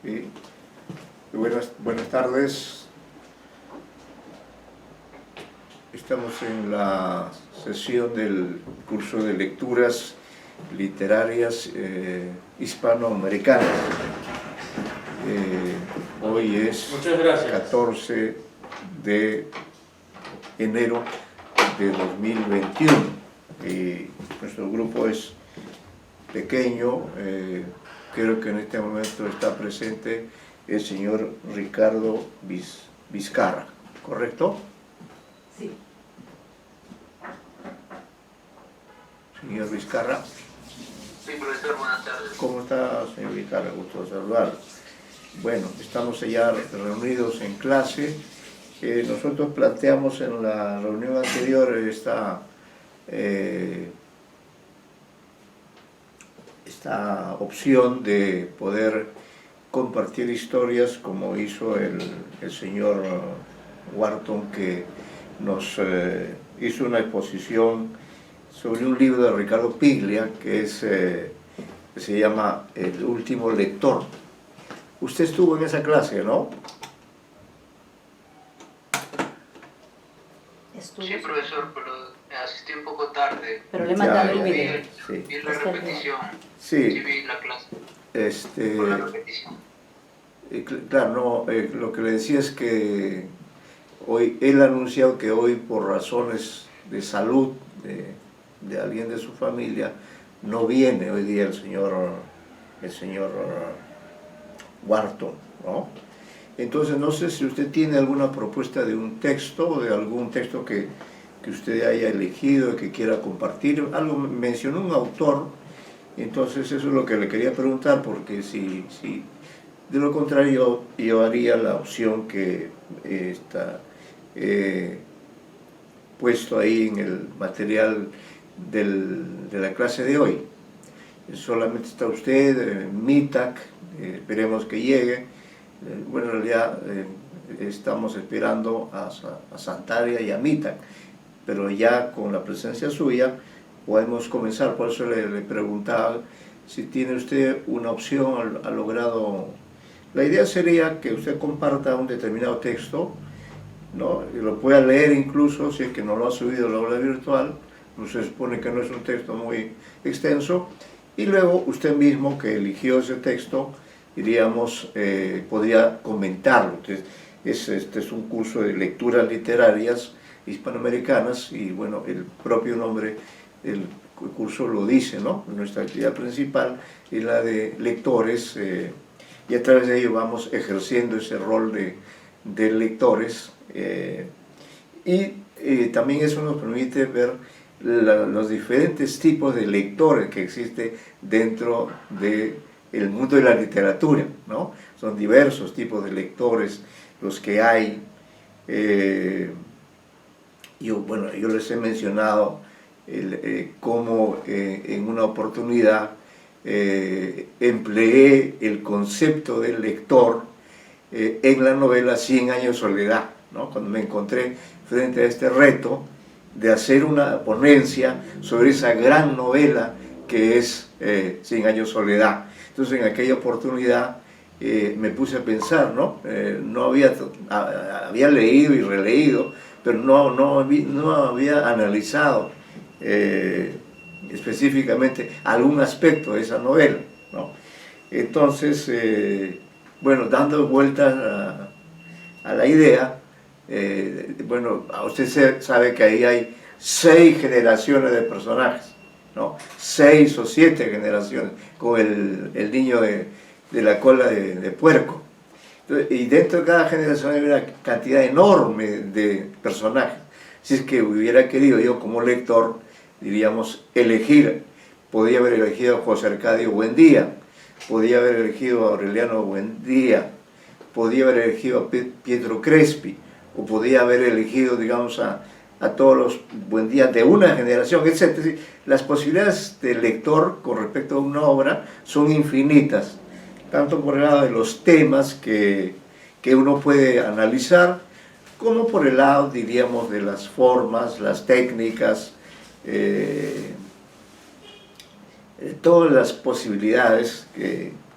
Sí. Buenas tardes. Estamos en la sesión del curso de lecturas literarias hispanoamericanas. Hoy es 14 de enero de 2021 y nuestro grupo es pequeño. Creo que en este momento está presente el señor Ricardo Vizcarra, ¿correcto? Sí. Señor Vizcarra. Sí, profesor, buenas tardes. ¿Cómo está, señor Vizcarra? Gusto saludarlo. Bueno, estamos ya reunidos en clase. Nosotros planteamos en la reunión anterior esta opción de poder compartir historias como hizo el señor Wharton, que nos hizo una exposición sobre un libro de Ricardo Piglia que se llama El último lector. Usted estuvo en esa clase, ¿no? Sí, profesor, pero asistí un poco tarde. Pero le he mandado el Vi, video. Sí. vi la repetición. Sí. Sí, vi la clase. Por la repetición. Claro, no, lo que le decía es que hoy él ha anunciado que hoy, por razones de salud de alguien de su familia, no viene hoy día el señor Wharton, ¿no? Entonces no sé si usted tiene alguna propuesta de un texto o de algún texto que usted haya elegido y que quiera compartir. Algo mencionó un autor, entonces eso es lo que le quería preguntar, porque si de lo contrario yo haría la opción que está puesto ahí en el material de la clase de hoy. Solamente está usted, MITAC, esperemos que llegue. Bueno, en realidad estamos esperando a Santaria y a MITAC, pero ya con la presencia suya podemos comenzar. Por eso le preguntaba si tiene usted una opción, ha logrado. La idea sería que usted comparta un determinado texto, ¿no? Y lo pueda leer incluso, si es que no lo ha subido a la aula virtual, pues se supone que no es un texto muy extenso, y luego usted mismo que eligió ese texto, diríamos, podría comentarlo. Entonces, este es un curso de lecturas literarias hispanoamericanas y bueno, el propio nombre del curso lo dice, ¿no? Nuestra actividad principal es la de lectores, y a través de ello vamos ejerciendo ese rol de lectores, y también eso nos permite ver los diferentes tipos de lectores que existen dentro del mundo de la literatura, ¿no? Son diversos tipos de lectores los que hay. Yo les he mencionado cómo en una oportunidad empleé el concepto del lector en la novela 100 años de soledad, ¿no? Cuando me encontré frente a este reto de hacer una ponencia sobre esa gran novela que es 100 años de soledad. Entonces en aquella oportunidad me puse a pensar, ¿no? Había leído y releído, pero no había analizado específicamente algún aspecto de esa novela, ¿no? Entonces, bueno, dando vueltas a la idea, bueno, usted sabe que ahí hay 6 generaciones de personajes, ¿no? 6 o 7 generaciones, con el niño de la cola de puerco. Y dentro de cada generación hay una cantidad enorme de personajes. Si es que hubiera querido yo como lector, diríamos, elegir, podía haber elegido a José Arcadio Buendía, podía haber elegido a Aureliano Buendía, podía haber elegido a Pietro Crespi, o podía haber elegido, digamos, a todos los Buendía de una generación, etc. Es decir, las posibilidades del lector con respecto a una obra son infinitas, tanto por el lado de los temas que uno puede analizar, como por el lado, diríamos, de las formas, las técnicas, todas las posibilidades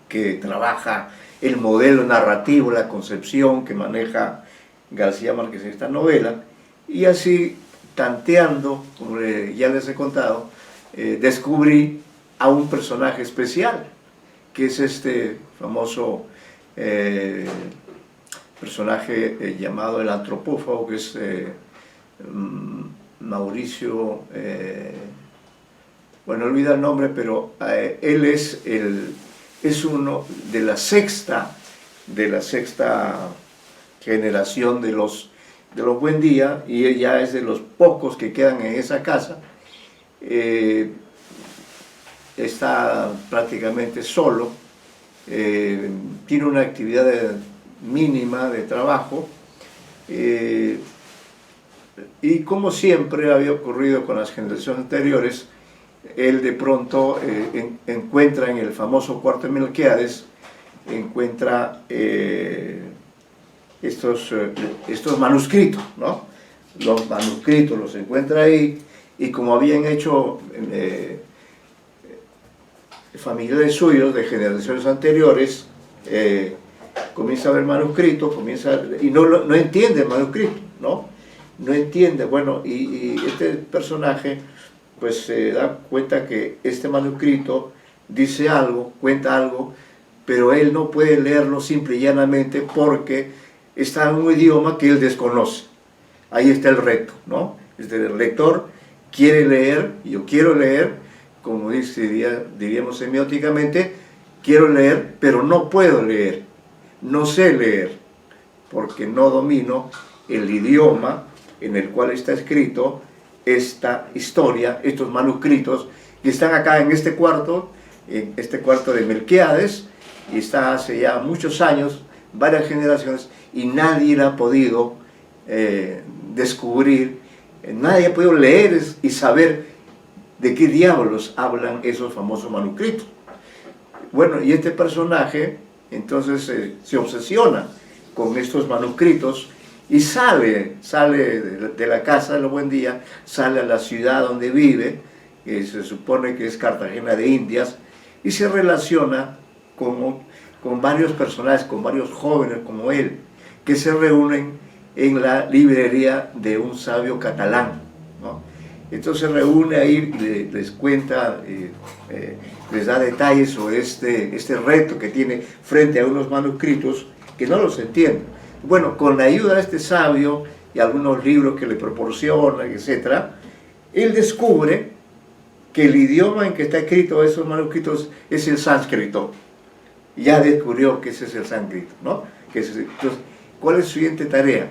que trabaja el modelo narrativo, la concepción que maneja García Márquez en esta novela, y así, tanteando, como ya les he contado, descubrí a un personaje especial, que es este famoso personaje llamado el antropófago, que es Mauricio, bueno, olvida el nombre, pero él es uno de la sexta generación de los Buendía, y él ya es de los pocos que quedan en esa casa. Está prácticamente solo, tiene una actividad mínima de trabajo, y como siempre había ocurrido con las generaciones anteriores, él de pronto encuentra en el famoso cuarto de Melquiades, encuentra estos manuscritos, ¿no? Los manuscritos los encuentra ahí, y como habían hecho familiares suyos de generaciones anteriores, comienza a ver manuscritos, y no entiende el manuscrito, ¿no? No entiende, bueno, y este personaje pues se da cuenta que este manuscrito dice algo, cuenta algo, pero él no puede leerlo simple y llanamente porque está en un idioma que él desconoce. Ahí está el reto, ¿no? El lector quiere leer, yo quiero leer, como diríamos semióticamente, quiero leer, pero no puedo leer, no sé leer, porque no domino el idioma en el cual está escrito esta historia, estos manuscritos que están acá en este cuarto de Melquiades, y está hace ya muchos años, varias generaciones, y nadie la ha podido descubrir, nadie ha podido leer y saber de qué diablos hablan esos famosos manuscritos. Bueno, y este personaje entonces se obsesiona con estos manuscritos y sale de la casa de los Buendía, sale a la ciudad donde vive, que se supone que es Cartagena de Indias, y se relaciona con varios personajes, con varios jóvenes como él, que se reúnen en la librería de un sabio catalán, ¿no? Entonces se reúne ahí, les cuenta, les da detalles sobre este reto que tiene frente a unos manuscritos que no los entiende. Bueno, con la ayuda de este sabio y algunos libros que le proporcionan, etc., él descubre que el idioma en que está escrito esos manuscritos es el sánscrito. Ya descubrió que ese es el sánscrito, ¿no? Entonces, ¿cuál es su siguiente tarea?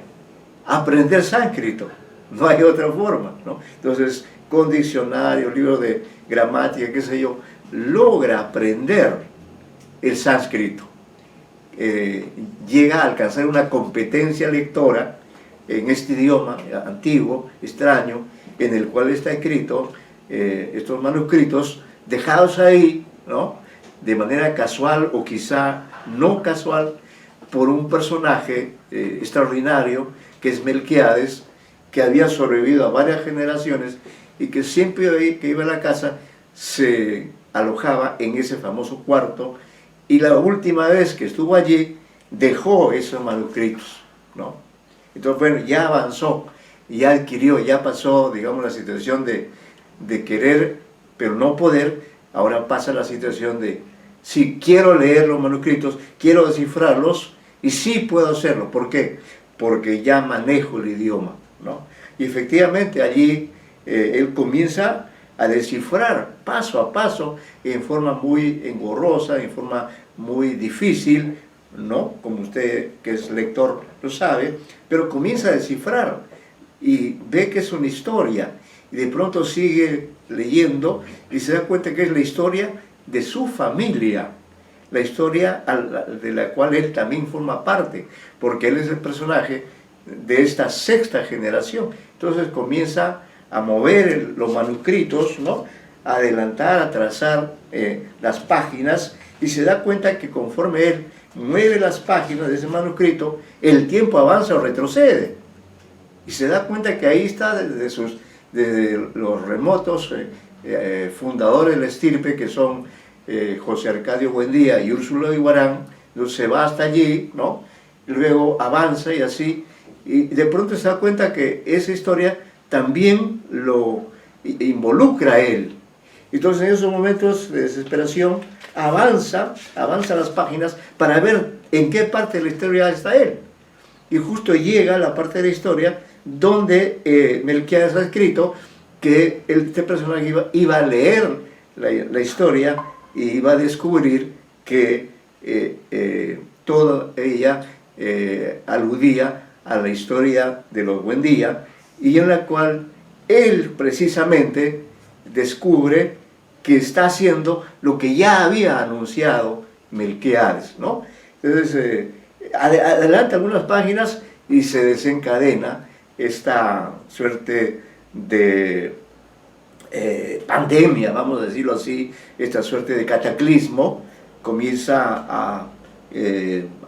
Aprender sánscrito. No hay otra forma, ¿no? Entonces, con diccionario, libros de gramática, qué sé yo, logra aprender el sánscrito. Llega a alcanzar una competencia lectora en este idioma antiguo, extraño, en el cual está escrito estos manuscritos dejados ahí, ¿no? De manera casual o quizá no casual, por un personaje extraordinario que es Melquiades, que había sobrevivido a varias generaciones y que siempre que iba a la casa se alojaba en ese famoso cuarto, y la última vez que estuvo allí dejó esos manuscritos, ¿no? Entonces, bueno, ya avanzó, ya adquirió, ya pasó, digamos, la situación de querer pero no poder. Ahora pasa la situación de, sí, quiero leer los manuscritos, quiero descifrarlos, y sí puedo hacerlo. ¿Por qué? Porque ya manejo el idioma, ¿no? Y efectivamente allí él comienza a descifrar paso a paso, en forma muy engorrosa, en forma muy difícil, ¿no? Como usted que es lector lo sabe, pero comienza a descifrar y ve que es una historia, y de pronto sigue leyendo y se da cuenta que es la historia de su familia, la historia de la cual él también forma parte, porque él es el personaje de esta sexta generación. Entonces comienza a mover los manuscritos, ¿no? A adelantar, a trazar las páginas, y se da cuenta que conforme él mueve las páginas de ese manuscrito, el tiempo avanza o retrocede. Y se da cuenta que ahí está desde los remotos fundadores de la estirpe, que son José Arcadio Buendía y Úrsulo de Iguarán, Entonces se va hasta allí, ¿no? Y luego avanza y así, y de pronto se da cuenta que esa historia también lo involucra a él. Entonces en esos momentos de desesperación avanza las páginas para ver en qué parte de la historia está él. Y justo llega a la parte de la historia donde Melquíades ha escrito que este personaje iba a leer la historia y iba a descubrir que toda ella aludía a la historia de los Buendía, y en la cual él precisamente descubre que está haciendo lo que ya había anunciado Melquíades, ¿no? Entonces, adelanta algunas páginas y se desencadena esta suerte de pandemia, vamos a decirlo así, esta suerte de cataclismo comienza a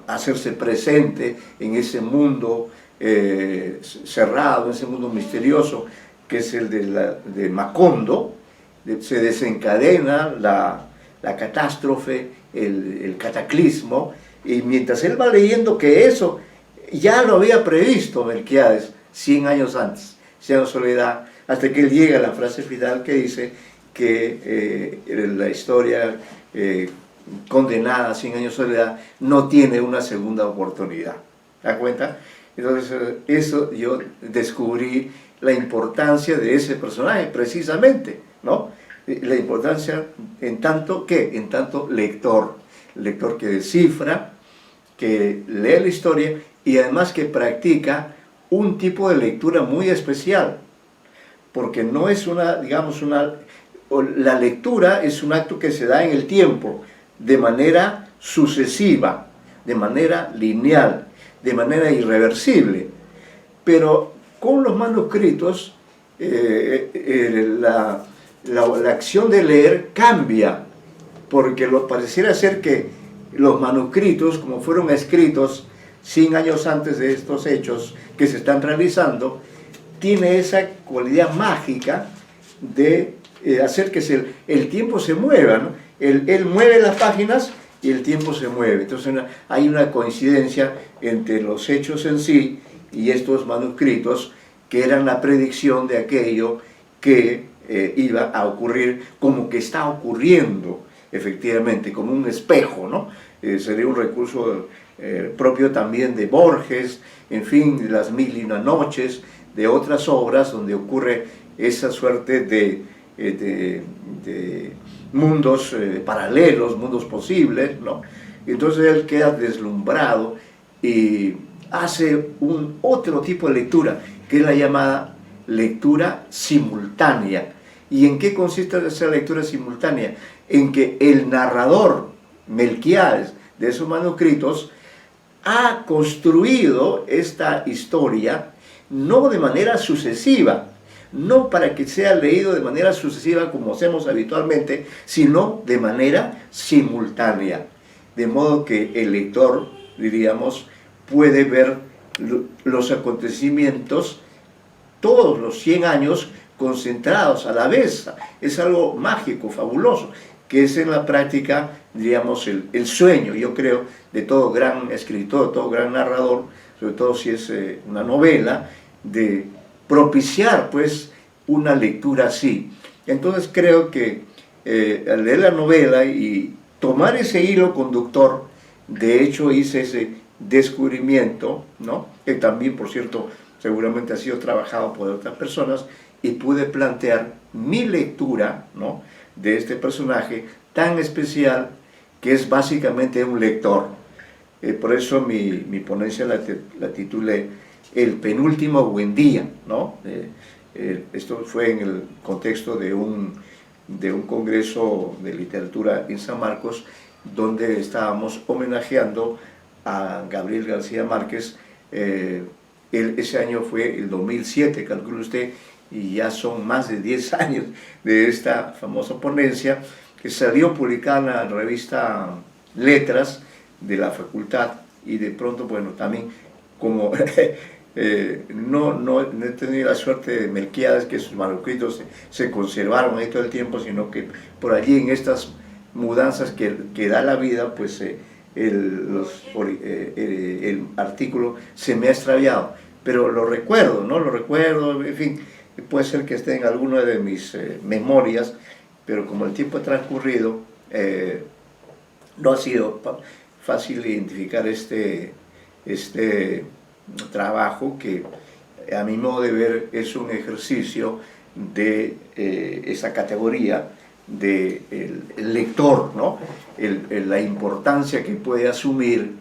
hacerse presente en ese mundo cerrado, en ese mundo misterioso que es el de Macondo. Se desencadena la catástrofe, el cataclismo, y mientras él va leyendo que eso ya lo había previsto Melquíades 100 años antes, 100 años de soledad, hasta que él llega a la frase final que dice que la historia condenada a 100 años de soledad no tiene una segunda oportunidad. ¿Te das cuenta? Entonces eso yo descubrí la importancia de ese personaje precisamente, ¿no? La importancia en tanto lector que descifra, que lee la historia y además que practica un tipo de lectura muy especial, porque no es la lectura es un acto que se da en el tiempo, de manera sucesiva, de manera lineal, de manera irreversible, pero con los manuscritos la acción de leer cambia, porque pareciera ser que los manuscritos, como fueron escritos 100 años antes de estos hechos que se están realizando, tiene esa cualidad mágica de hacer que el tiempo se mueva, ¿no? Él mueve las páginas y el tiempo se mueve. Entonces hay una coincidencia entre los hechos en sí y estos manuscritos que eran la predicción de aquello que iba a ocurrir, como que está ocurriendo efectivamente, como un espejo, ¿no? Sería un recurso propio también de Borges, en fin, de las Mil y una noches, de otras obras donde ocurre esa suerte de mundos paralelos, mundos posibles, ¿no? Entonces él queda deslumbrado y hace otro tipo de lectura, que es la llamada lectura simultánea. ¿Y en qué consiste esa lectura simultánea? En que el narrador, Melquíades, de esos manuscritos, ha construido esta historia no de manera sucesiva, no para que sea leído de manera sucesiva como hacemos habitualmente, sino de manera simultánea. De modo que el lector, diríamos, puede ver los acontecimientos, todos los 100 años, concentrados a la vez. Es algo mágico, fabuloso, que es en la práctica, diríamos, el sueño, yo creo, de todo gran escritor, todo gran narrador, sobre todo si es una novela, de propiciar pues una lectura así. Entonces creo que al leer la novela y tomar ese hilo conductor, de hecho hice ese descubrimiento, ¿no? Que también, por cierto, seguramente ha sido trabajado por otras personas, y pude plantear mi lectura, ¿no?, de este personaje tan especial que es básicamente un lector. Por eso mi ponencia la titulé El penúltimo Buendía, ¿no? Esto fue en el contexto de un congreso de literatura en San Marcos, donde estábamos homenajeando a Gabriel García Márquez. Ese año fue el 2007, calcule usted, y ya son más de 10 años de esta famosa ponencia, que salió publicada en la revista Letras de la facultad, y de pronto, bueno, también como no he tenido la suerte de Melquíades, que sus manuscritos se conservaron ahí todo el tiempo, sino que por allí en estas mudanzas que da la vida, pues el artículo se me ha extraviado, pero lo recuerdo, ¿no? Lo recuerdo, en fin, puede ser que esté en alguna de mis memorias, pero como el tiempo ha transcurrido, no ha sido fácil identificar este trabajo que, a mi modo de ver, es un ejercicio de esa categoría del lector, ¿no? La importancia que puede asumir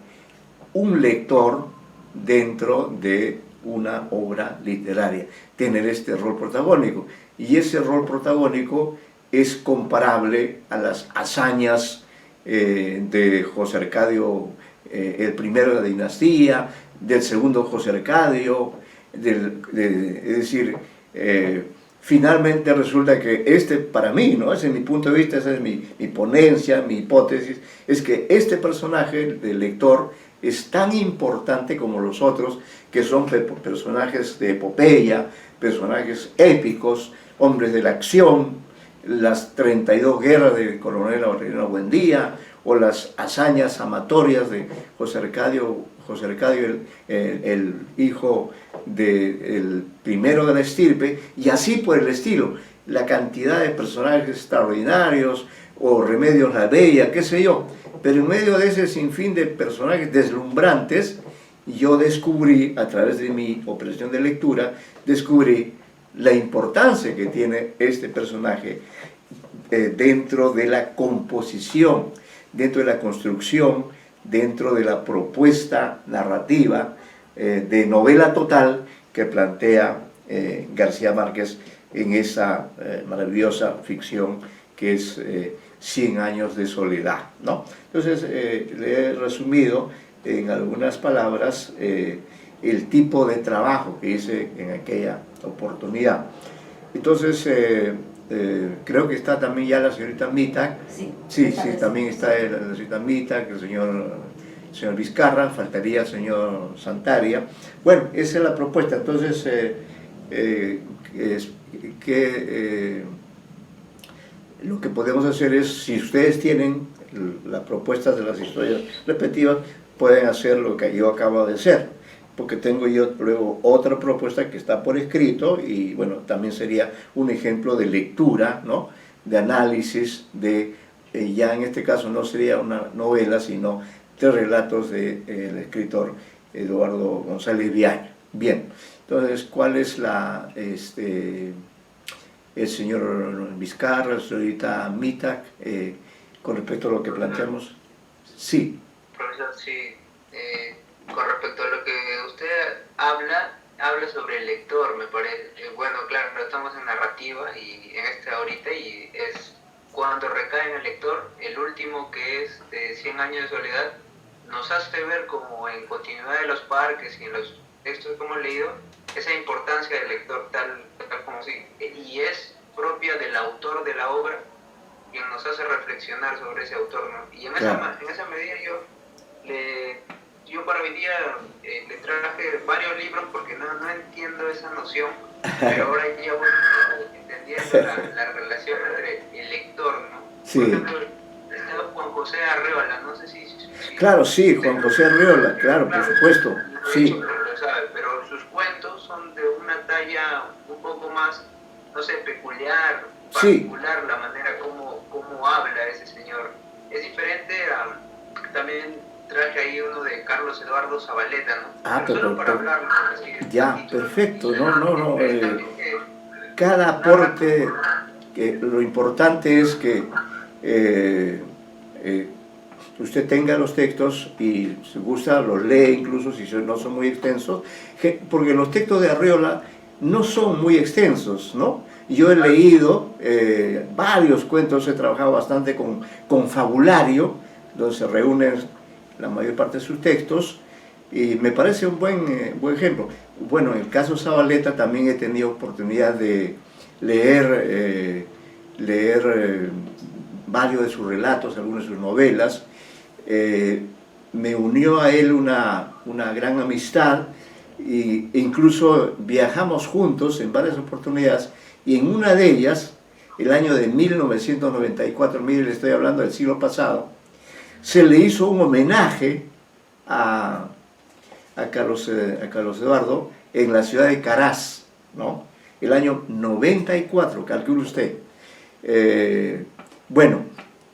un lector dentro de una obra literaria, tener este rol protagónico. Y ese rol protagónico es comparable a las hazañas de José Arcadio, el primero de la dinastía, del segundo José Arcadio, es decir, finalmente resulta que para mí, ¿no? Ese es mi punto de vista, esa es mi ponencia, mi hipótesis, es que este personaje del lector es tan importante como los otros, que son personajes de epopeya, personajes épicos, hombres de la acción, las 32 guerras del coronel Aureliano Buendía, o las hazañas amatorias de José Arcadio, el hijo del primero de la estirpe, y así por el estilo, la cantidad de personajes extraordinarios, o Remedios la Bella, qué sé yo, pero en medio de ese sinfín de personajes deslumbrantes, yo descubrí, a través de mi operación de lectura, descubrí la importancia que tiene este personaje dentro de la composición, dentro de la construcción, dentro de la propuesta narrativa de novela total que plantea García Márquez en esa maravillosa ficción que es 100 años de soledad, ¿no? Entonces, le he resumido en algunas palabras el tipo de trabajo que hice en aquella oportunidad. Entonces, creo que está también ya la señorita Mita. Sí, también está la señorita Mita, el señor Vizcarra, faltaría el señor Santaria. Bueno, esa es la propuesta. Entonces, lo que podemos hacer es, si ustedes tienen las propuestas de las historias respectivas, pueden hacer lo que yo acabo de hacer, porque tengo yo luego otra propuesta que está por escrito, y bueno, también sería un ejemplo de lectura, ¿no? De análisis, ya en este caso no sería una novela, sino 3 relatos del escritor Eduardo González Viaño. Bien, entonces, ¿cuál es el señor Vizcarra, la señorita Mita, con respecto a lo que planteamos? Sí. Profesor, sí. Con respecto a lo que usted habla sobre el lector, me parece. Bueno, claro, estamos en narrativa y en ahorita, y es cuando recae en el lector, el último, que es de 100 años de soledad, nos hace ver como en Continuidad de los Parques y en los textos que hemos leído, esa importancia del lector tal como sí, y es propia del autor de la obra, quien nos hace reflexionar sobre ese autor, ¿no? Y en esa medida yo para hoy día le traje varios libros porque no entiendo esa noción, pero ahora ya voy entendiendo la relación entre el lector, ¿no? Sí. Por ejemplo, está Juan José Arreola, no sé si claro, sí, Juan José Arreola, claro, por supuesto, sí. Lo sabe, pero sus cuentos son de una talla un poco más, no sé, particular, la manera como habla ese señor. Es diferente también traje ahí uno de Carlos Eduardo Zabaleta, ¿no? Pero solo para hablarlo. Ya, perfecto, no. Cada aporte, lo importante es que usted tenga los textos y si gusta los lee, incluso si no son muy extensos, porque los textos de Arreola no son muy extensos, ¿no? Yo he leído varios cuentos, he trabajado bastante con fabulario, donde se reúnen la mayor parte de sus textos, y me parece un buen ejemplo. Bueno, en el caso Zabaleta también he tenido oportunidad de leer varios de sus relatos, algunas de sus novelas. Me unió a él una gran amistad, e incluso viajamos juntos en varias oportunidades, y en una de ellas, el año de 1994, mire, le estoy hablando del siglo pasado, se le hizo un homenaje a Carlos Eduardo en la ciudad de Caraz, ¿no? El año 94, calcule usted. Bueno,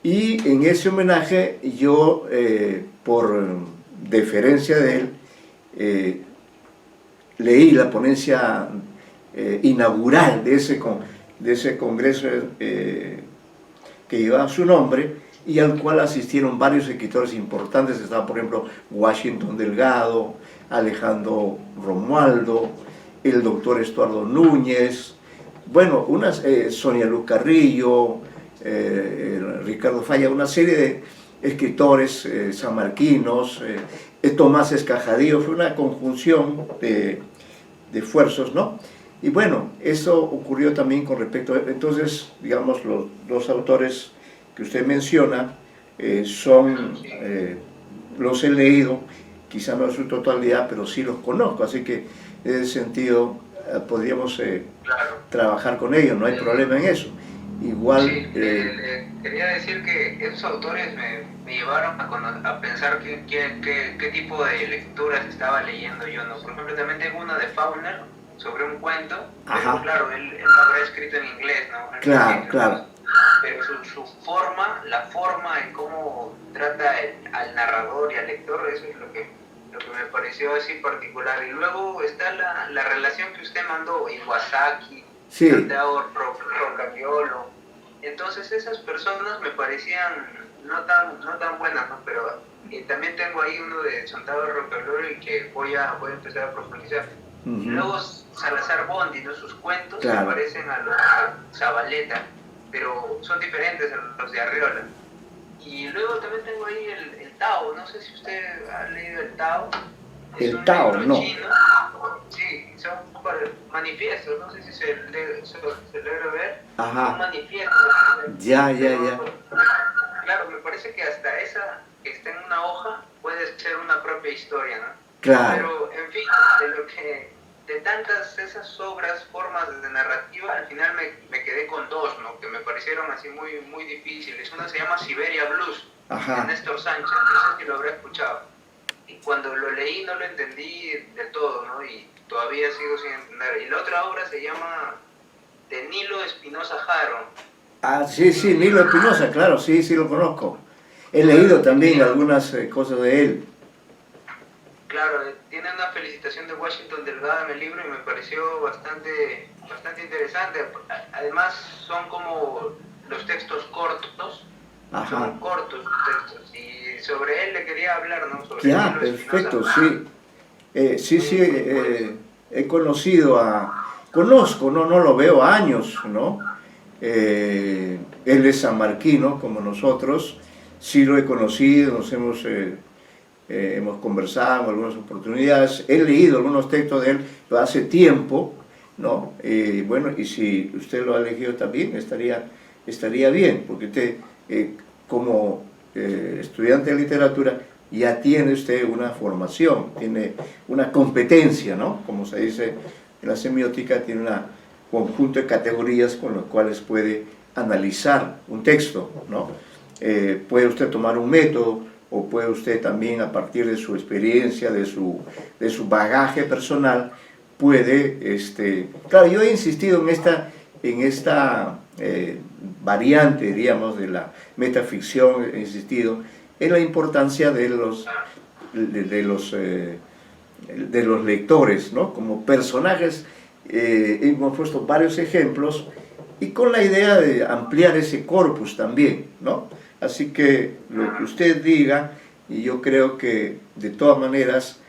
y en ese homenaje yo, por deferencia de él, leí la ponencia inaugural de ese congreso que llevaba su nombre, y al cual asistieron varios escritores importantes. Estaba, por ejemplo, Washington Delgado, Alejandro Romualdo, el doctor Estuardo Núñez, bueno, Sonia Luz Carrillo, Ricardo Falla, una serie de escritores sanmarquinos, Tomás Escajadillo. Fue una conjunción de esfuerzos, ¿no? Y bueno, eso ocurrió también con respecto a, entonces, digamos, los dos autores que usted menciona los he leído, quizá no en su totalidad, pero sí los conozco, así que en ese sentido podríamos trabajar con ellos, no hay problema en eso. Igual... Sí, quería decir que esos autores me llevaron a pensar qué tipo de lecturas estaba leyendo yo, ¿no? Por ejemplo, también tengo una de Faulkner sobre un cuento, pero claro, él lo habrá escrito en inglés, ¿no? Claro. Pero su forma, la forma en cómo trata al narrador y al lector, eso es lo que me pareció así particular. Y luego está la relación que usted mandó, Iwasaki, Santiago Rocagliolo. Entonces esas personas me parecían no tan buenas, ¿no? Pero también tengo ahí uno de Santiago Rocagliolo y que voy a empezar a profundizar. Y luego Salazar Bondi, ¿no? Sus cuentos se parecen a los de Zabaleta, pero son diferentes a los de Arriola. Y luego también tengo ahí el Tao, no sé si usted ha leído el Tao. El Tao, no. Chino. Sí, son manifiestos, no sé si se logra ver. Ajá. Un manifiesto. Ya. Claro, me parece que hasta esa que está en una hoja puede ser una propia historia, ¿no? Claro. Pero, en fin, de tantas esas obras, formas de narrativa, al final me quedé con dos, ¿no? Que me parecieron así muy difíciles. Una se llama Siberia Blues, de Néstor Sánchez, no sé si lo habrá escuchado. Y cuando lo leí no lo entendí del todo, ¿no? Y todavía sigo sin entender. Y la otra obra se llama de Nilo Espinosa Haro. Sí, Nilo Espinosa, claro, sí lo conozco. He leído también algunas cosas de él. Claro, tiene una felicitación de Washington Delgado en el libro y me pareció bastante interesante. Además son como los textos cortos, son cortos los textos, y sobre él le quería hablar, ¿no? Sobre perfecto, he conozco, no lo veo años, ¿no? Él es sanmarquino como nosotros, sí lo he conocido, nos hemos conversado en algunas oportunidades, he leído algunos textos de él, pero hace tiempo, ¿no? Bueno, y si usted lo ha elegido también, estaría bien, porque usted, como estudiante de literatura, ya tiene usted una formación, tiene una competencia, ¿no? Como se dice en la semiótica, tiene un conjunto de categorías con los cuales puede analizar un texto, ¿no? Puede usted tomar un método, o puede usted también, a partir de su experiencia, de su bagaje personal, puede, claro, yo he insistido en esta variante, diríamos, de la metaficción, he insistido en la importancia de los lectores, ¿no? Como personajes. Hemos puesto varios ejemplos y con la idea de ampliar ese corpus también, ¿no? Así que lo que usted diga, y yo creo que de todas maneras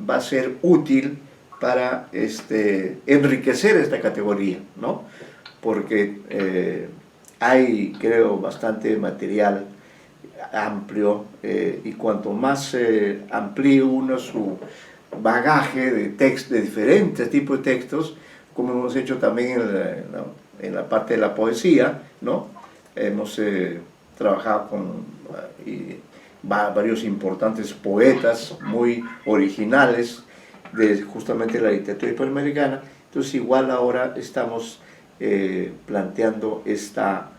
va a ser útil para enriquecer esta categoría, ¿no? Porque hay, creo, bastante material amplio, y cuanto más amplíe uno su bagaje de diferentes tipos de textos, como hemos hecho también en la parte de la poesía, ¿no? Hemos trabajado con varios importantes poetas muy originales de justamente la literatura hispanoamericana. Entonces igual ahora estamos planteando esta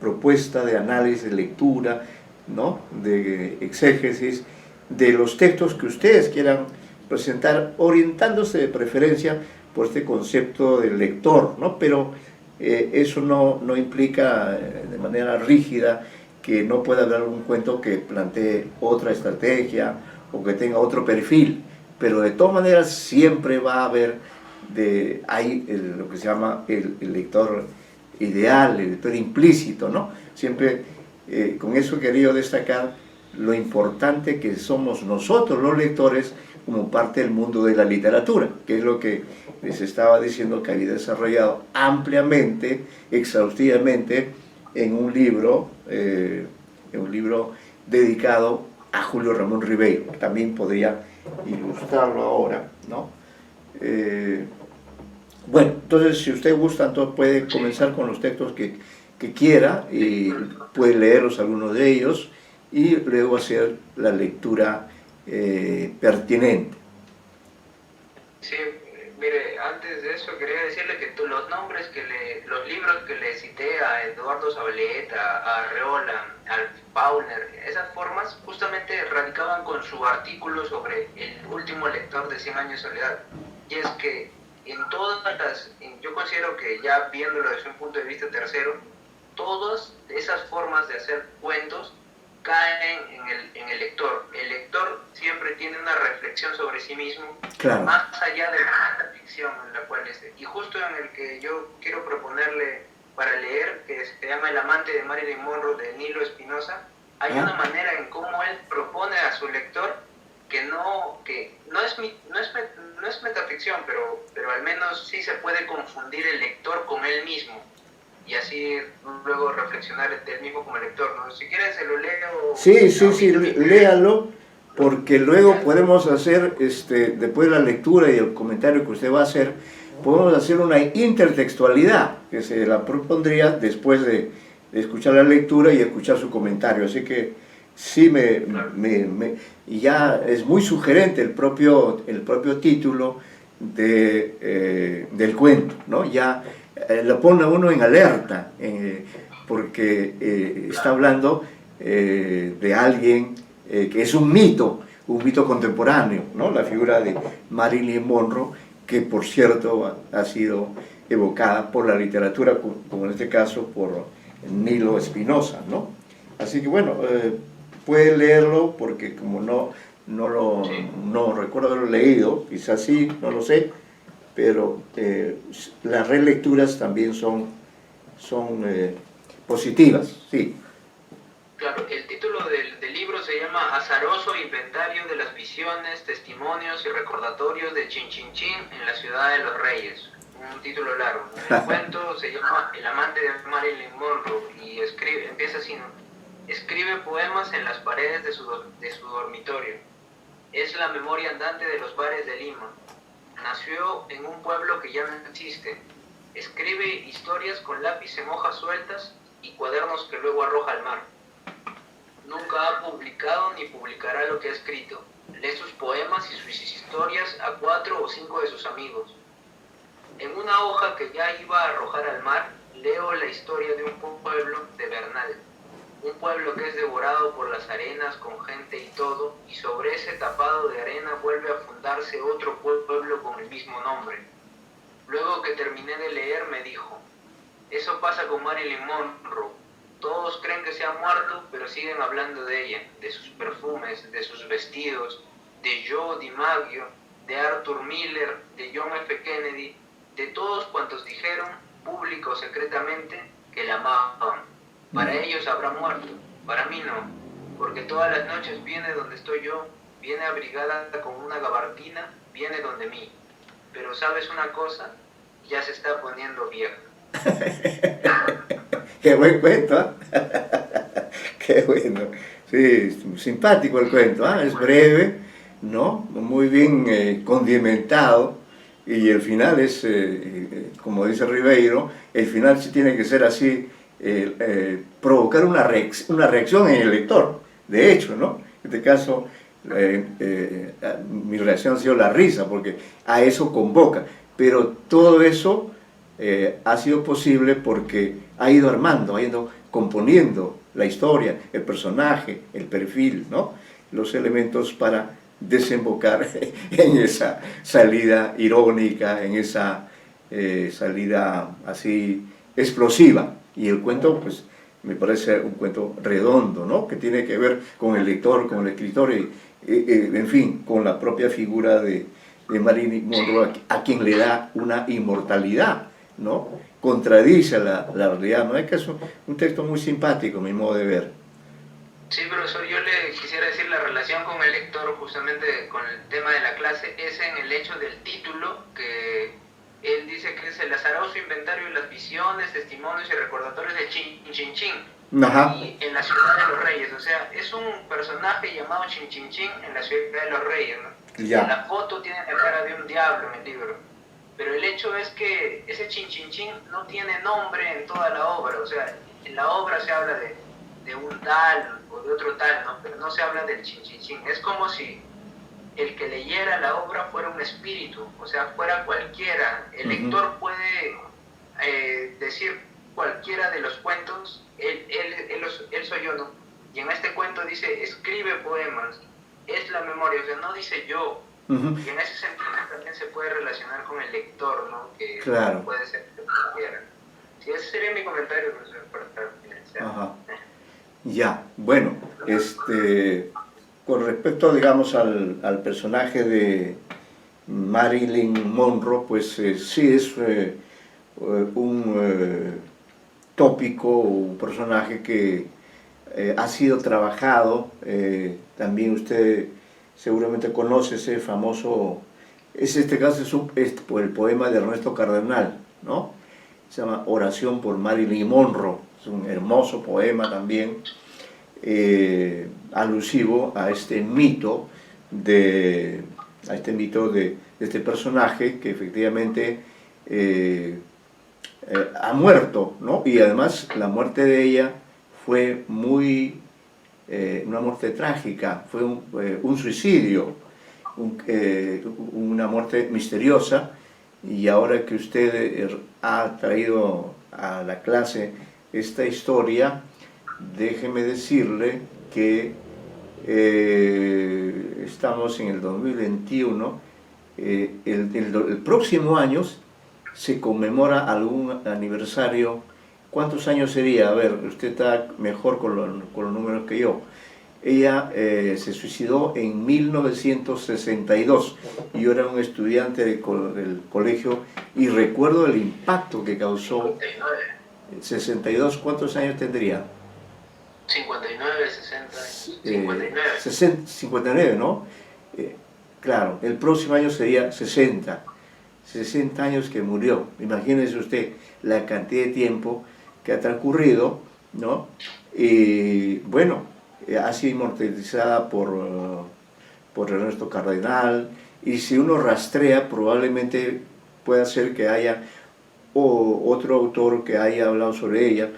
propuesta de análisis, de lectura, ¿no? De exégesis, de los textos que ustedes quieran presentar, orientándose de preferencia por este concepto del lector, ¿no? Pero eso no implica de manera rígida que no pueda haber algún cuento que plantee otra estrategia o que tenga otro perfil, pero de todas maneras siempre va a haber, lo que se llama el lector ideal, el lector implícito, ¿no? Siempre con eso he querido destacar lo importante que somos nosotros los lectores como parte del mundo de la literatura, que es lo que les estaba diciendo que había desarrollado ampliamente, exhaustivamente, en un libro dedicado a Julio Ramón Ribeiro. También podría ilustrarlo ahora, ¿no? Bueno, entonces si usted gusta, entonces puede comenzar con los textos que quiera y puede leerlos algunos de ellos y luego hacer la lectura pertinente. Sí, mire, antes de eso quería decirle que los nombres los libros que le cité a Eduardo Zabaleta, a Arreola, al Pauner, esas formas justamente radicaban con su artículo sobre el último lector de 100 años de soledad. Y es que yo considero que ya viéndolo desde un punto de vista tercero, todas esas formas de hacer cuentos caen en el lector. El lector siempre tiene una reflexión sobre sí mismo, claro, más allá de la ficción en la cual esté. Y justo en el que yo quiero proponerle para leer, que se llama El amante de Marilyn Monroe, de Nilo Espinosa, hay una manera en cómo él propone a su lector que no es metaficción, pero al menos sí se puede confundir el lector con él mismo. Y así luego reflexionar del mismo como lector, ¿no? Si quieres se lo leo. Sí, léalo, porque luego podemos hacer, después de la lectura y el comentario que usted va a hacer, podemos hacer una intertextualidad, que se la propondría después de escuchar la lectura y escuchar su comentario. Así que sí, y ya es muy sugerente el propio título del cuento, ¿no? Ya lo pone a uno en alerta, porque está hablando de alguien que es un mito contemporáneo, ¿no? La figura de Marilyn Monroe, que por cierto ha sido evocada por la literatura, como en este caso por Nilo Espinosa, ¿no? Así que bueno, puede leerlo, porque como no recuerdo haberlo leído, quizás sí, no lo sé, pero las relecturas también son positivas, sí. Claro, el título del libro se llama Azaroso inventario de las visiones, testimonios y recordatorios de Chin Chin Chin en la ciudad de los reyes. Un título largo. El cuento se llama El amante de Marilyn Monroe y empieza así, ¿no? Escribe poemas en las paredes de su dormitorio. Es la memoria andante de los bares de Lima. Nació en un pueblo que ya no existe. Escribe historias con lápiz en hojas sueltas y cuadernos que luego arroja al mar. Nunca ha publicado ni publicará lo que ha escrito. Lee sus poemas y sus historias a 4 o 5 de sus amigos. En una hoja que ya iba a arrojar al mar, leo la historia de un pueblo de Bernal. Un pueblo que es devorado por las arenas con gente y todo, y sobre ese tapado de arena vuelve a fundarse otro pueblo con el mismo nombre. Luego que terminé de leer me dijo, eso pasa con Marilyn Monroe. Todos creen que se ha muerto, pero siguen hablando de ella, de sus perfumes, de sus vestidos, de Joe DiMaggio, de Arthur Miller, de John F. Kennedy, de todos cuantos dijeron, público o secretamente, que la amaban. Para ellos habrá muerto, para mí no, porque todas las noches viene donde estoy yo, viene abrigada con una gabardina, viene donde mí. Pero ¿sabes una cosa? Ya se está poniendo vieja. Qué buen cuento, ¿eh? Qué bueno. Sí, simpático el cuento, ¿eh? Es breve, ¿no? Muy bien condimentado, y el final es, como dice Ribeiro, el final sí tiene que ser así, provocar una reacción en el lector, de hecho, ¿no? En este caso, mi reacción ha sido la risa, porque a eso convoca, pero todo eso ha sido posible porque ha ido armando, ha ido componiendo la historia, el personaje, el perfil, ¿no? Los elementos para desembocar en esa salida irónica, en esa salida así explosiva. Y el cuento, pues, me parece un cuento redondo, ¿no? Que tiene que ver con el lector, con el escritor, en fin, con la propia figura de Marilyn Monroe, a quien le da una inmortalidad, ¿no? Contradice la realidad, ¿no? Es que es un texto muy simpático, a mi modo de ver. Sí, profesor, yo le quisiera decir la relación con el lector, justamente con el tema de la clase, es en el hecho del título, que él dice que es el azaroso inventario de las visiones, testimonios y recordatorios de Chin Chin Chin. Ajá. Y en la ciudad de los reyes, o sea, es un personaje llamado Chin Chin Chin en la ciudad de los reyes, ¿no? Ya. En la foto tiene la cara de un diablo en el libro. Pero el hecho es que ese Chin Chin Chin no tiene nombre en toda la obra, o sea, en la obra se habla de un tal o de otro tal, ¿no? Pero no se habla del Chin Chin Chin. Es como si el que leyera la obra fuera un espíritu, o sea, fuera cualquiera. El lector puede decir cualquiera de los cuentos, él soy yo, ¿no? Y en este cuento dice, escribe poemas, es la memoria, o sea, no dice yo. Y en ese sentido también se puede relacionar con el lector, ¿no? Que claro. puede ser que cualquiera. Sí, ese sería mi comentario, profesor, para finalizar. Ajá. Ya, bueno, con respecto, digamos, al personaje de Marilyn Monroe, pues sí es un tópico, un personaje que ha sido trabajado. También usted seguramente conoce ese famoso, este caso es por el poema de Ernesto Cardenal, ¿no? Se llama Oración por Marilyn Monroe. Es un hermoso poema también, alusivo a este mito de este personaje que efectivamente ha muerto, ¿no? Y además la muerte de ella fue una muerte trágica, fue un suicidio, una muerte misteriosa. Y ahora que usted ha traído a la clase esta historia, déjeme decirle que estamos en el 2021, el próximo año se conmemora algún aniversario. ¿Cuántos años sería? A ver, usted está mejor con los números que yo. Ella se suicidó en 1962. Yo era un estudiante del colegio y recuerdo el impacto que causó. 62, ¿cuántos años tendría? 59, 60, 59. 59, ¿no? Claro, el próximo año sería 60. 60 años que murió. Imagínese usted la cantidad de tiempo que ha transcurrido, ¿no? Y bueno, ha sido inmortalizada por Ernesto Cardenal, y si uno rastrea probablemente pueda ser que haya otro autor que haya hablado sobre ella,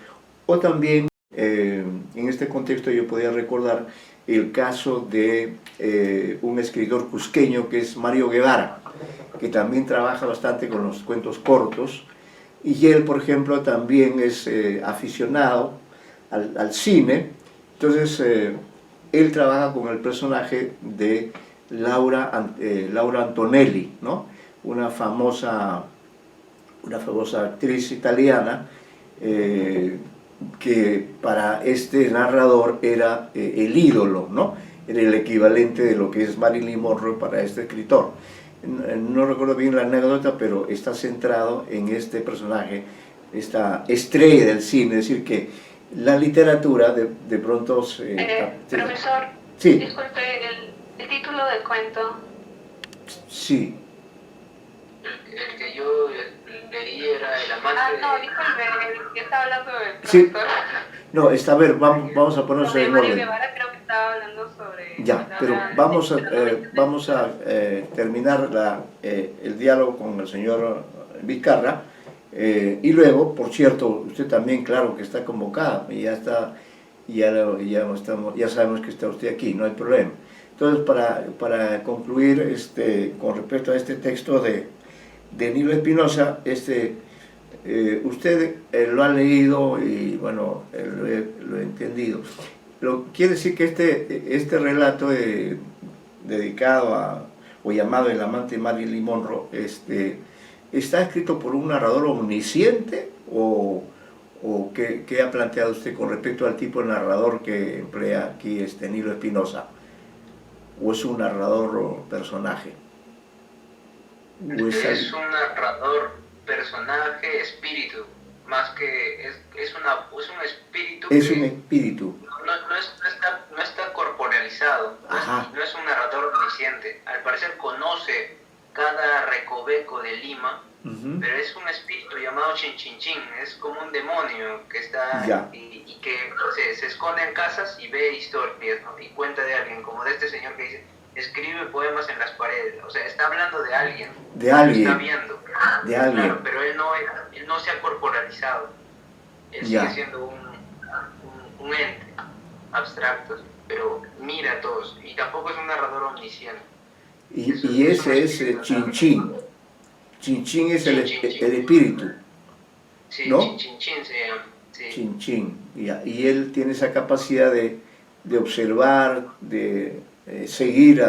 o también en este contexto yo podría recordar el caso de un escritor cusqueño que es Mario Guevara, que también trabaja bastante con los cuentos cortos, y él, por ejemplo, también es aficionado al cine. Entonces él trabaja con el personaje de Laura Antonelli, ¿no? una famosa actriz italiana, que para este narrador era el ídolo, ¿no? Era el equivalente de lo que es Marilyn Monroe para este escritor. No recuerdo bien la anécdota, pero está centrado en este personaje, esta estrella del cine. Es decir, que la literatura de pronto... profesor, sí. Disculpe, el título del cuento. Sí. El que yo leí era El amante. No, disculpe, yo estaba hablando del profesor. Sí. No, a ver, vamos a ponernos en Mario orden. Guevara creo que estaba hablando sobre... Ya, pero vamos a terminar el diálogo con el señor Vizcarra, y luego, por cierto, usted también, claro, que está convocada, y ya sabemos que está usted aquí, no hay problema. Entonces, para concluir, con respecto a este texto de Nilo Espinosa, usted lo ha leído y bueno, lo he entendido. Quiere decir que este relato dedicado a, o llamado El amante de Marilyn Monroe, ¿está escrito por un narrador omnisciente o qué ha planteado usted con respecto al tipo de narrador que emplea aquí Nilo Espinosa? ¿O es un narrador o personaje? Es un narrador, personaje, espíritu, más que es un espíritu. Es un espíritu. No está corporalizado, no es un narrador omnisciente. Al parecer conoce cada recoveco de Lima, pero es un espíritu llamado Chin Chin Chin, es como un demonio que está y que se esconde en casas y ve historias, ¿no? Y cuenta de alguien, como de este señor que dice, escribe poemas en las paredes, o sea, está hablando de alguien. De alguien. Está viendo. De alguien. Claro, pero él no se ha corporalizado. Él sigue siendo un ente abstracto, pero mira a todos. Y tampoco es un narrador omnisciente. Y ese es Chin Chin. Chin Chin es el espíritu. Sí, ¿no? Chin Chin se llama. Sí. Chin Chin. Y él tiene esa capacidad de observar, de seguir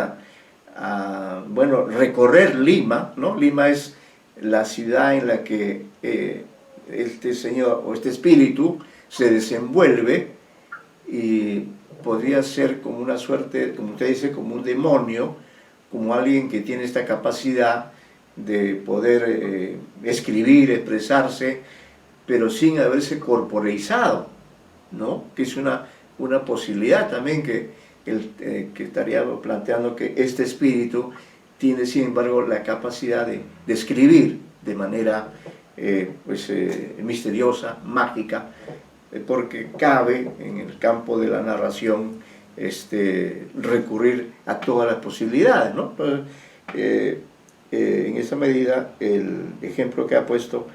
bueno, recorrer Lima, ¿no? Lima es la ciudad en la que este señor o este espíritu se desenvuelve y podría ser como una suerte, como usted dice, como un demonio, como alguien que tiene esta capacidad de poder escribir, expresarse, pero sin haberse corporeizado, ¿no? Que es una posibilidad también que estaría planteando que este espíritu tiene, sin embargo, la capacidad de escribir de manera misteriosa, mágica, porque cabe en el campo de la narración recurrir a todas las posibilidades, ¿no? En esa medida, el ejemplo que ha puesto,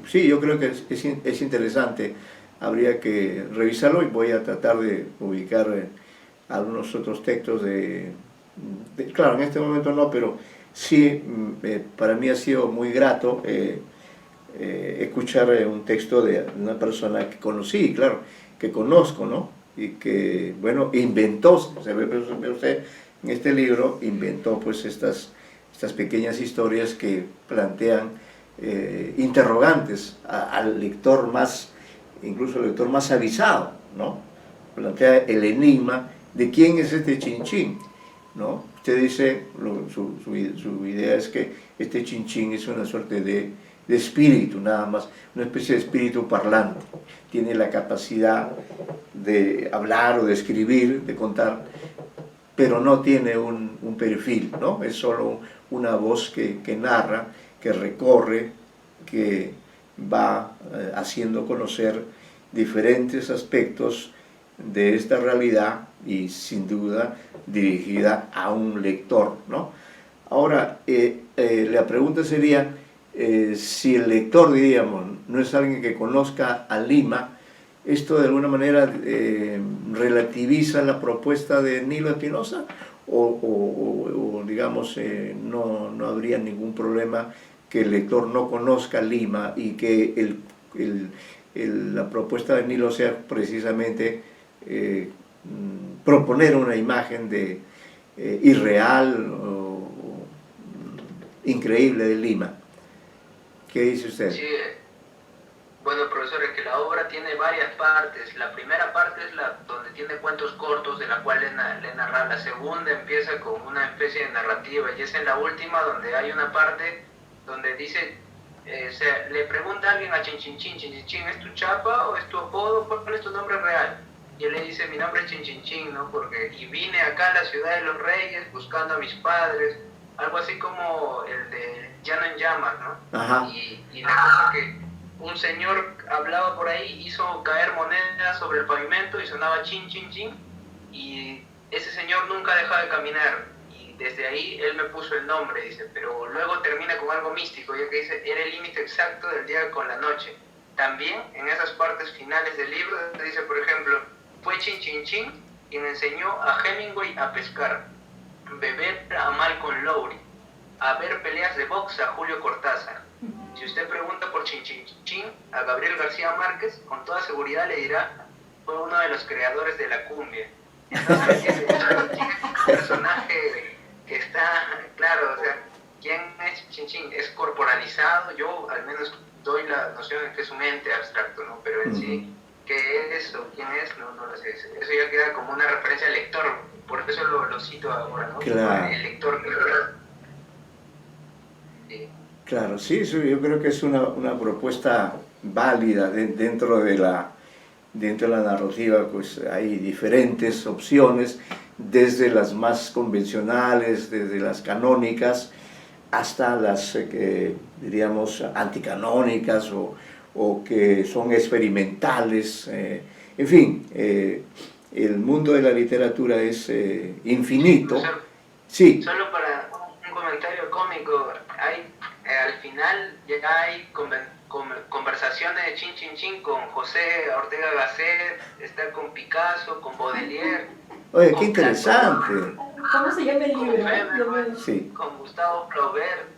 sí, yo creo que es interesante, habría que revisarlo y voy a tratar de ubicar algunos otros textos claro, en este momento no, pero sí, para mí ha sido muy grato escuchar un texto de una persona que conocí, claro, que conozco, ¿no? Y que, bueno, inventó, se ve usted en este libro, inventó pues estas pequeñas historias que plantean interrogantes al lector más, incluso al lector más avisado, ¿no? Plantea el enigma de quién es este Chin Chin, ¿no? Usted dice, su idea es que este Chin Chin es una suerte de espíritu, nada más, una especie de espíritu parlante. Tiene la capacidad de hablar o de escribir, de contar, pero no tiene un perfil, ¿no? Es solo una voz que narra, que recorre, que va haciendo conocer diferentes aspectos de esta realidad y sin duda dirigida a un lector, ¿no? Ahora, la pregunta sería, si el lector, diríamos, no es alguien que conozca a Lima, ¿esto de alguna manera relativiza la propuesta de Nilo Espinosa? ¿O digamos, no habría ningún problema que el lector no conozca Lima y que la propuesta de Nilo sea precisamente proponer una imagen irreal o increíble de Lima? ¿Qué dice usted? Sí, bueno, profesor, es que la obra tiene varias partes. La primera parte es la donde tiene cuentos cortos, de la cual le narra. La segunda empieza con una especie de narrativa, y es en la última donde hay una parte donde dice, le pregunta a alguien a Chin Chin Chin, Chin Chin Chin, ¿es tu chapa o es tu apodo? ¿Cuál es tu nombre real? Y él le dice, mi nombre es Chin Chin Chin, ¿no? Y vine acá a la ciudad de los reyes buscando a mis padres, algo así como el de Llano en Llamas, ¿no? Ajá. Y le cuenta que un señor hablaba por ahí, hizo caer monedas sobre el pavimento y sonaba chin, chin, chin, y ese señor nunca dejaba de caminar, y desde ahí él me puso el nombre, dice, pero luego termina con algo místico, ya que dice, era el límite exacto del día con la noche. También en esas partes finales del libro dice, por ejemplo, fue Chin Chin Chin quien enseñó a Hemingway a pescar, beber a Malcolm Lowry, a ver peleas de box a Julio Cortázar, Si usted pregunta por Chin Chin Chin a Gabriel García Márquez, con toda seguridad le dirá, fue uno de los creadores de la cumbia. Entonces, es un personaje que está, claro, o sea, ¿quién es Chin Chin? Es corporalizado, yo al menos doy la noción de que es un ente abstracto, ¿no? Pero en sí, ¿qué es o quién es? No lo sé. Eso ya queda como una referencia al lector, por eso lo cito ahora, ¿no? Claro. El lector que... Sí. Claro, sí, eso yo creo que es una propuesta válida dentro de la narrativa. Pues hay diferentes opciones, desde las más convencionales, desde las canónicas, hasta las, diríamos, anticanónicas o que son experimentales. En fin, el mundo de la literatura es infinito. Sí. Solo para un comentario cómico, al final ya hay conversaciones de Chin Chin Chin con José Ortega Gasset, está con Picasso, con Baudelaire. Oye, qué interesante. ¿Cómo se llama el libro? Sí. Con Gustavo Flaubert,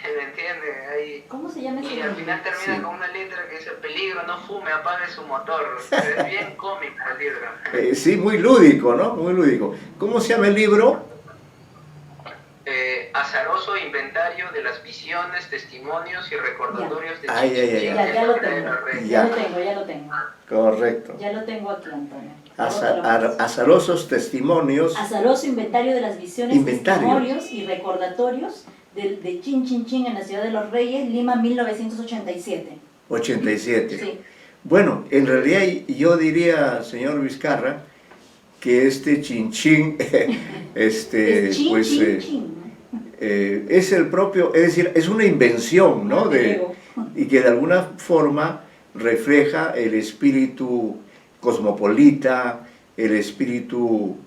¿me entiende? ¿Cómo se llama ese Y libro? al final termina con una letra que dice: peligro, no fume, apague su motor. Es bien cómico el libro. Sí, muy lúdico, ¿no? Muy lúdico. ¿Cómo se llama el libro? Azaroso inventario de las visiones, testimonios y recordatorios de Ay, Chin Chin Chin. Ya lo tengo. Ya lo tengo. Correcto. Ya lo tengo aquí, Antonio. Azarosos testimonios. Azaroso inventario de las visiones, testimonios y recordatorios de Chin Chin Chin en la Ciudad de los Reyes, Lima, 1987. 87. Sí. Bueno, en realidad yo diría, señor Vizcarra, que este Chin Chin, Es Chin pues, Chin Chin. es el propio, es decir, es una invención, ¿no? Y que de alguna forma refleja el espíritu cosmopolita, el espíritu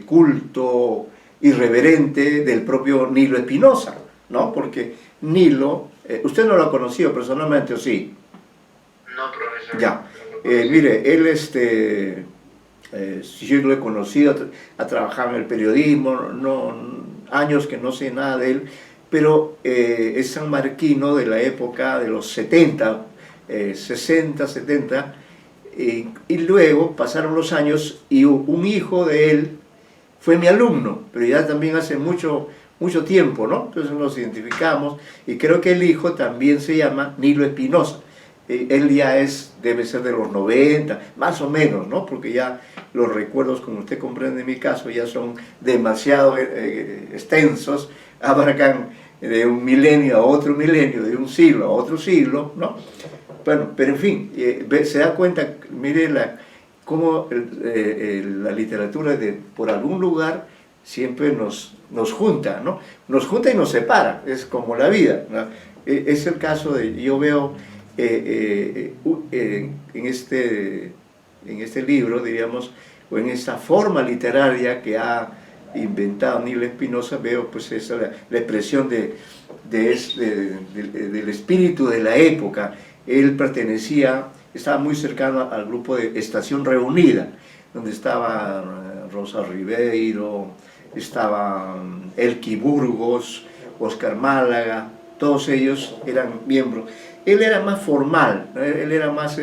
culto, irreverente del propio Nilo Espinosa, ¿no? Porque Nilo, usted no lo ha conocido personalmente, ¿o sí? No, profesor. Ya, mire, él, yo lo he conocido, ha trabajado en el periodismo, años que no sé nada de él, pero es sanmarquino de la época de los 70, 60, 70, y luego pasaron los años y un hijo de él fue mi alumno, pero ya también hace mucho tiempo, ¿no? Entonces nos identificamos y creo que el hijo también se llama Nilo Espinosa. Él ya debe ser de los 90, más o menos, ¿no? Porque ya los recuerdos, como usted comprende en mi caso, ya son demasiado extensos, abarcan de un milenio a otro milenio, de un siglo a otro siglo, ¿no? Bueno, pero en fin, se da cuenta, mire cómo la literatura por algún lugar siempre nos junta, ¿no? Nos junta y nos separa, es como la vida, ¿no? Es el caso yo veo en este libro, diríamos, o en esta forma literaria que ha inventado Nilo Espinosa, veo pues la expresión del espíritu de la época. Él estaba muy cercano al grupo de Estación Reunida, donde estaba Rosa Ribeiro, estaba Elqui Burgos, Oscar Málaga, todos ellos eran miembros. Él era más formal, ¿no? Él era más,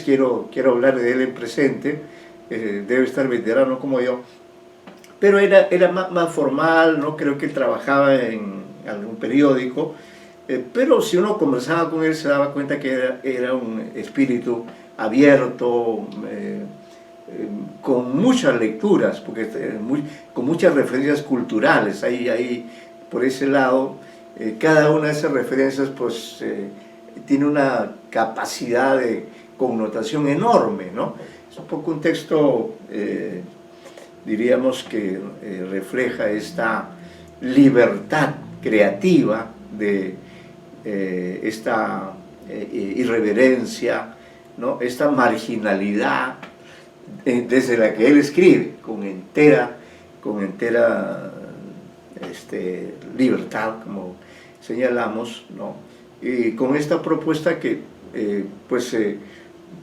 quiero hablar de él en presente, debe estar veterano como yo, pero era más formal, ¿no? Creo que él trabajaba en algún periódico, pero si uno conversaba con él se daba cuenta que era un espíritu abierto, con muchas lecturas, porque con muchas referencias culturales, ahí por ese lado. Cada una de esas referencias pues tiene una capacidad de connotación enorme, ¿no? Es un poco un texto, diríamos que refleja esta libertad creativa de esta irreverencia, ¿no? Esta marginalidad desde la que él escribe con entera libertad, como señalamos, ¿no? Y con esta propuesta que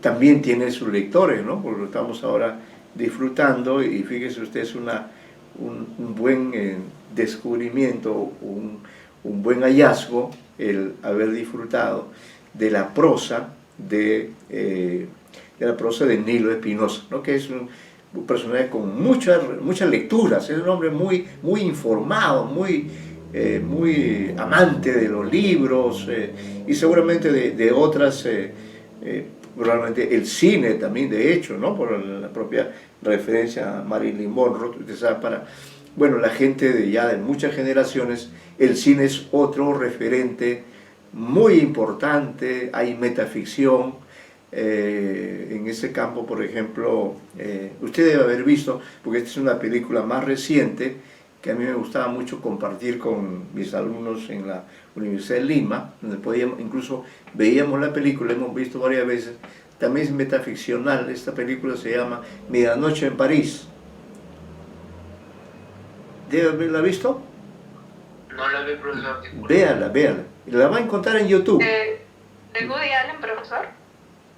también tiene sus lectores, ¿no? Porque lo estamos ahora disfrutando, y fíjese usted, es un buen descubrimiento, un buen hallazgo el haber disfrutado de la prosa de Nilo Espinosa, ¿no? Que es un personaje con muchas lecturas, es un hombre muy informado, muy amante de los libros y seguramente de otras, probablemente el cine también, de hecho, ¿no? Por la propia referencia a Marilyn Monroe. Usted sabe, bueno, la gente de muchas generaciones, el cine es otro referente muy importante, hay metaficción. En ese campo, por ejemplo, usted debe haber visto, porque esta es una película más reciente, que a mí me gustaba mucho compartir con mis alumnos en la Universidad de Lima, donde incluso veíamos la película, hemos visto varias veces, también es metaficcional. Esta película se llama Medianoche en París. ¿Debe haberla visto? No la vi, profesor. Véala. La va a encontrar en YouTube. ¿De Woody Allen, profesor?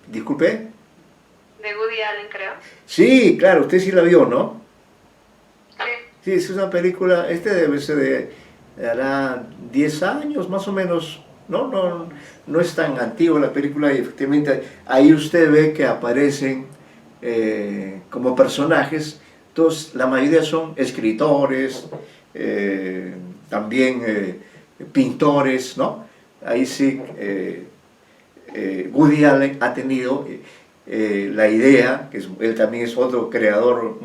¿Disculpe? De Woody Allen, creo. Sí, claro, usted sí la vio, ¿no? Sí. Sí, es una película, debe ser hará 10 años más o menos, no es tan antigua la película, y efectivamente ahí usted ve que aparecen como personajes, todos, la mayoría son escritores, también pintores, ¿no? Ahí sí Woody Allen ha tenido la idea, que él también es otro creador,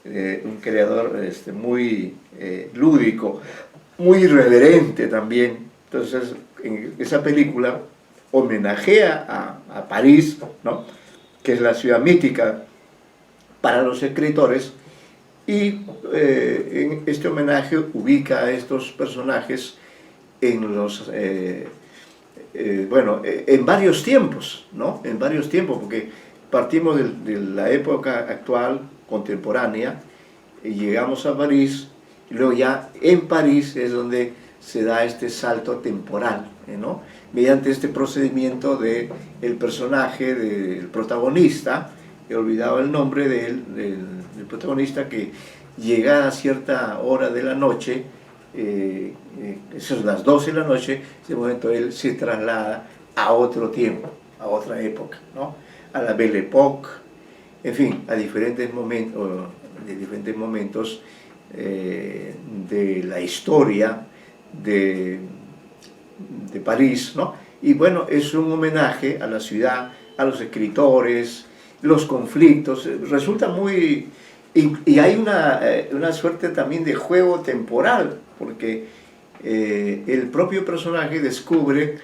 un creador muy lúdico, muy irreverente también. Entonces, en esa película homenajea a París, ¿no? Que es la ciudad mítica para los escritores, y en este homenaje ubica a estos personajes en los en varios tiempos, ¿no? En varios tiempos, porque partimos de la época actual, contemporánea, y llegamos a París, y luego ya en París es donde se da este salto temporal, ¿no? Mediante este procedimiento del personaje, del protagonista, he olvidado el nombre del protagonista, que llega a cierta hora de la noche, eso es las 12 de la noche, en ese momento él se traslada a otro tiempo, a otra época, ¿no? A la Belle Époque, en fin, a diferentes momentos de la historia de París, ¿no? Y bueno, es un homenaje a la ciudad, a los escritores, los conflictos, resulta muy... Y hay una suerte también de juego temporal, porque el propio personaje descubre,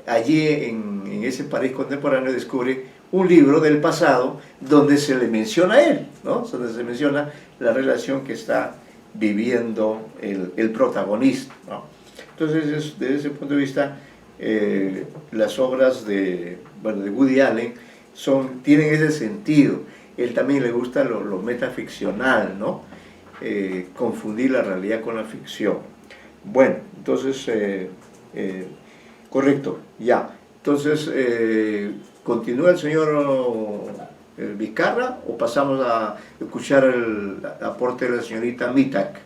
allí en ese París contemporáneo, descubre un libro del pasado donde se le menciona a él, ¿no? Donde se menciona la relación que está viviendo el protagonista, ¿no? Entonces, desde ese punto de vista, las obras de Woody Allen tienen ese sentido. Él también le gusta lo metaficcional, ¿no? Confundir la realidad con la ficción. Bueno, entonces, correcto, ya. Entonces, ¿continúa el señor Vizcarra o pasamos a escuchar el aporte de la señorita Mitak?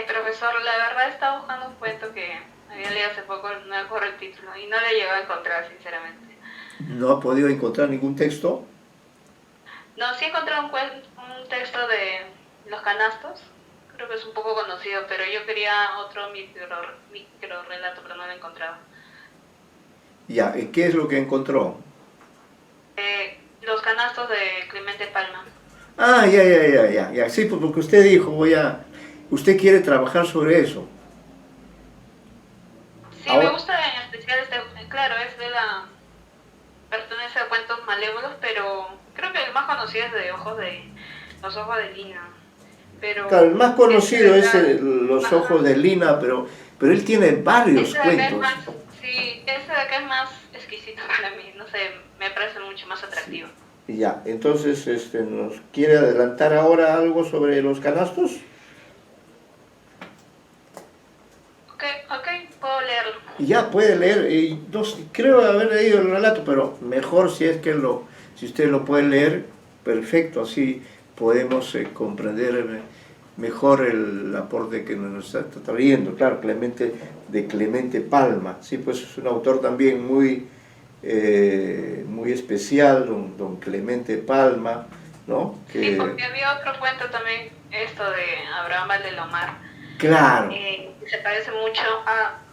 Profesor, la verdad estaba buscando un cuento que había leído hace poco, no me acuerdo el título, y no le llegó a encontrar, sinceramente. ¿No ha podido encontrar ningún texto? No, sí he encontrado un texto de Los Canastos, creo que es un poco conocido, pero yo quería otro micro relato, pero no lo he encontrado. Ya, ¿qué es lo que encontró? Los Canastos de Clemente Palma. Ah, ya, sí, porque usted dijo, usted quiere trabajar sobre eso. Sí, ahora, me gusta en especial claro, pertenece a cuentos malévolos, pero creo que el más conocido es Los Ojos de Lina. Pero claro, el más conocido es Los Ojos de Lina, pero él tiene varios cuentos. Sí, ese de acá es más exquisito para mí, no sé, me parece mucho más atractivo. Ya, entonces, ¿nos quiere adelantar ahora algo sobre Los Canastos? Ok, puedo leerlo. Ya, puede leer, creo haber leído el relato, pero mejor si usted lo puede leer, perfecto, así podemos comprender mejor el aporte que nos está trayendo. Claro, de Clemente Palma, sí, pues es un autor también muy especial, don Clemente Palma, ¿no? Sí, porque había otro cuento también, esto de Abraham Valdelomar. Claro. Que se parece mucho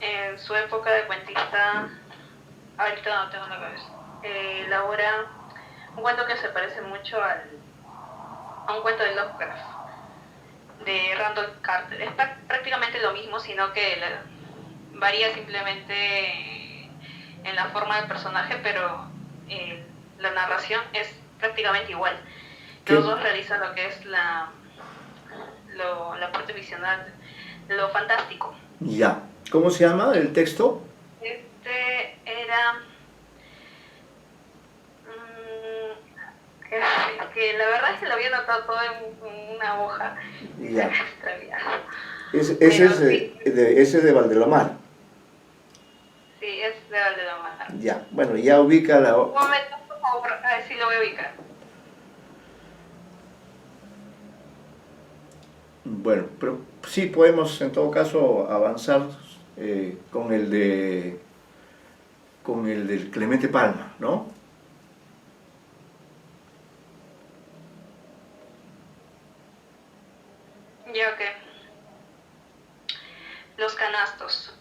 en su época de cuentista, ahorita no tengo la cabeza, elabora un cuento que se parece mucho a un cuento de Lovecraft, de Randall Carter. Es prácticamente lo mismo, sino que varía simplemente en la forma del personaje, pero la narración es prácticamente igual. Los dos realizan lo que es la parte visional, lo fantástico. Ya. ¿Cómo se llama el texto? Este era... que la verdad es que lo había anotado todo en una hoja. Ya. Ese sí. es de Valdelomar. Sí, es de Valdelomar. Ya, bueno, ya ubica la... Un momento, por favor, a ver si lo voy a ubicar. Bueno, pero sí podemos en todo caso avanzar con el del Clemente Palma, ¿no? Ya, ok. Los canastos.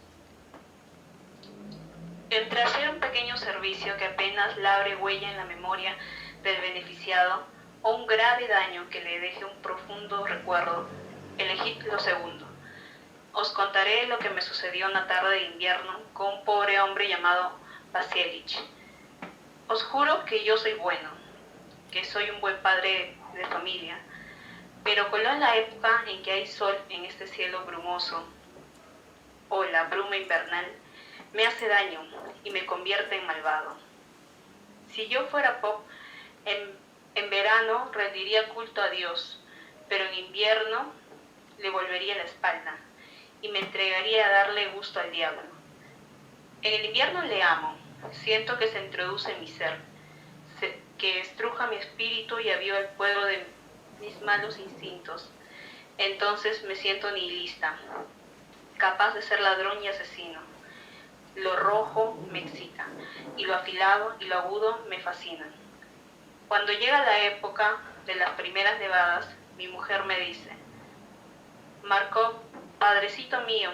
Entre hacer un pequeño servicio que apenas labre huella en la memoria del beneficiado o un grave daño que le deje un profundo recuerdo, elegid lo segundo. Os contaré lo que me sucedió una tarde de invierno con un pobre hombre llamado Vasilich. Os juro que yo soy bueno, que soy un buen padre de familia, pero coló en la época en que hay sol en este cielo brumoso, o la bruma invernal, me hace daño y me convierte en malvado. Si yo fuera Pop, en verano rendiría culto a Dios, pero en invierno le volvería la espalda y me entregaría a darle gusto al diablo. En el invierno le amo, siento que se introduce en mi ser, que estruja mi espíritu y aviva el fuego de mis malos instintos. Entonces me siento nihilista, capaz de ser ladrón y asesino. Lo rojo me excita, y lo afilado y lo agudo me fascinan. Cuando llega la época de las primeras nevadas, mi mujer me dice: Markov, padrecito mío,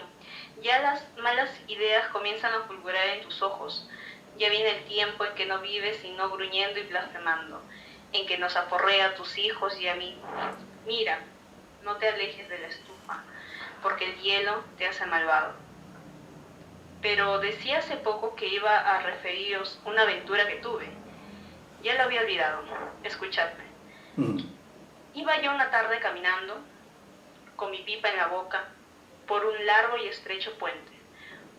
ya las malas ideas comienzan a fulgurar en tus ojos. Ya viene el tiempo en que no vives sino gruñendo y blasfemando, en que nos aporrea a tus hijos y a mí. Mira, no te alejes de la estufa, porque el hielo te hace malvado. Pero decía hace poco que iba a referiros una aventura que tuve. Ya lo había olvidado. Escuchadme. Iba yo una tarde caminando, con mi pipa en la boca, por un largo y estrecho puente.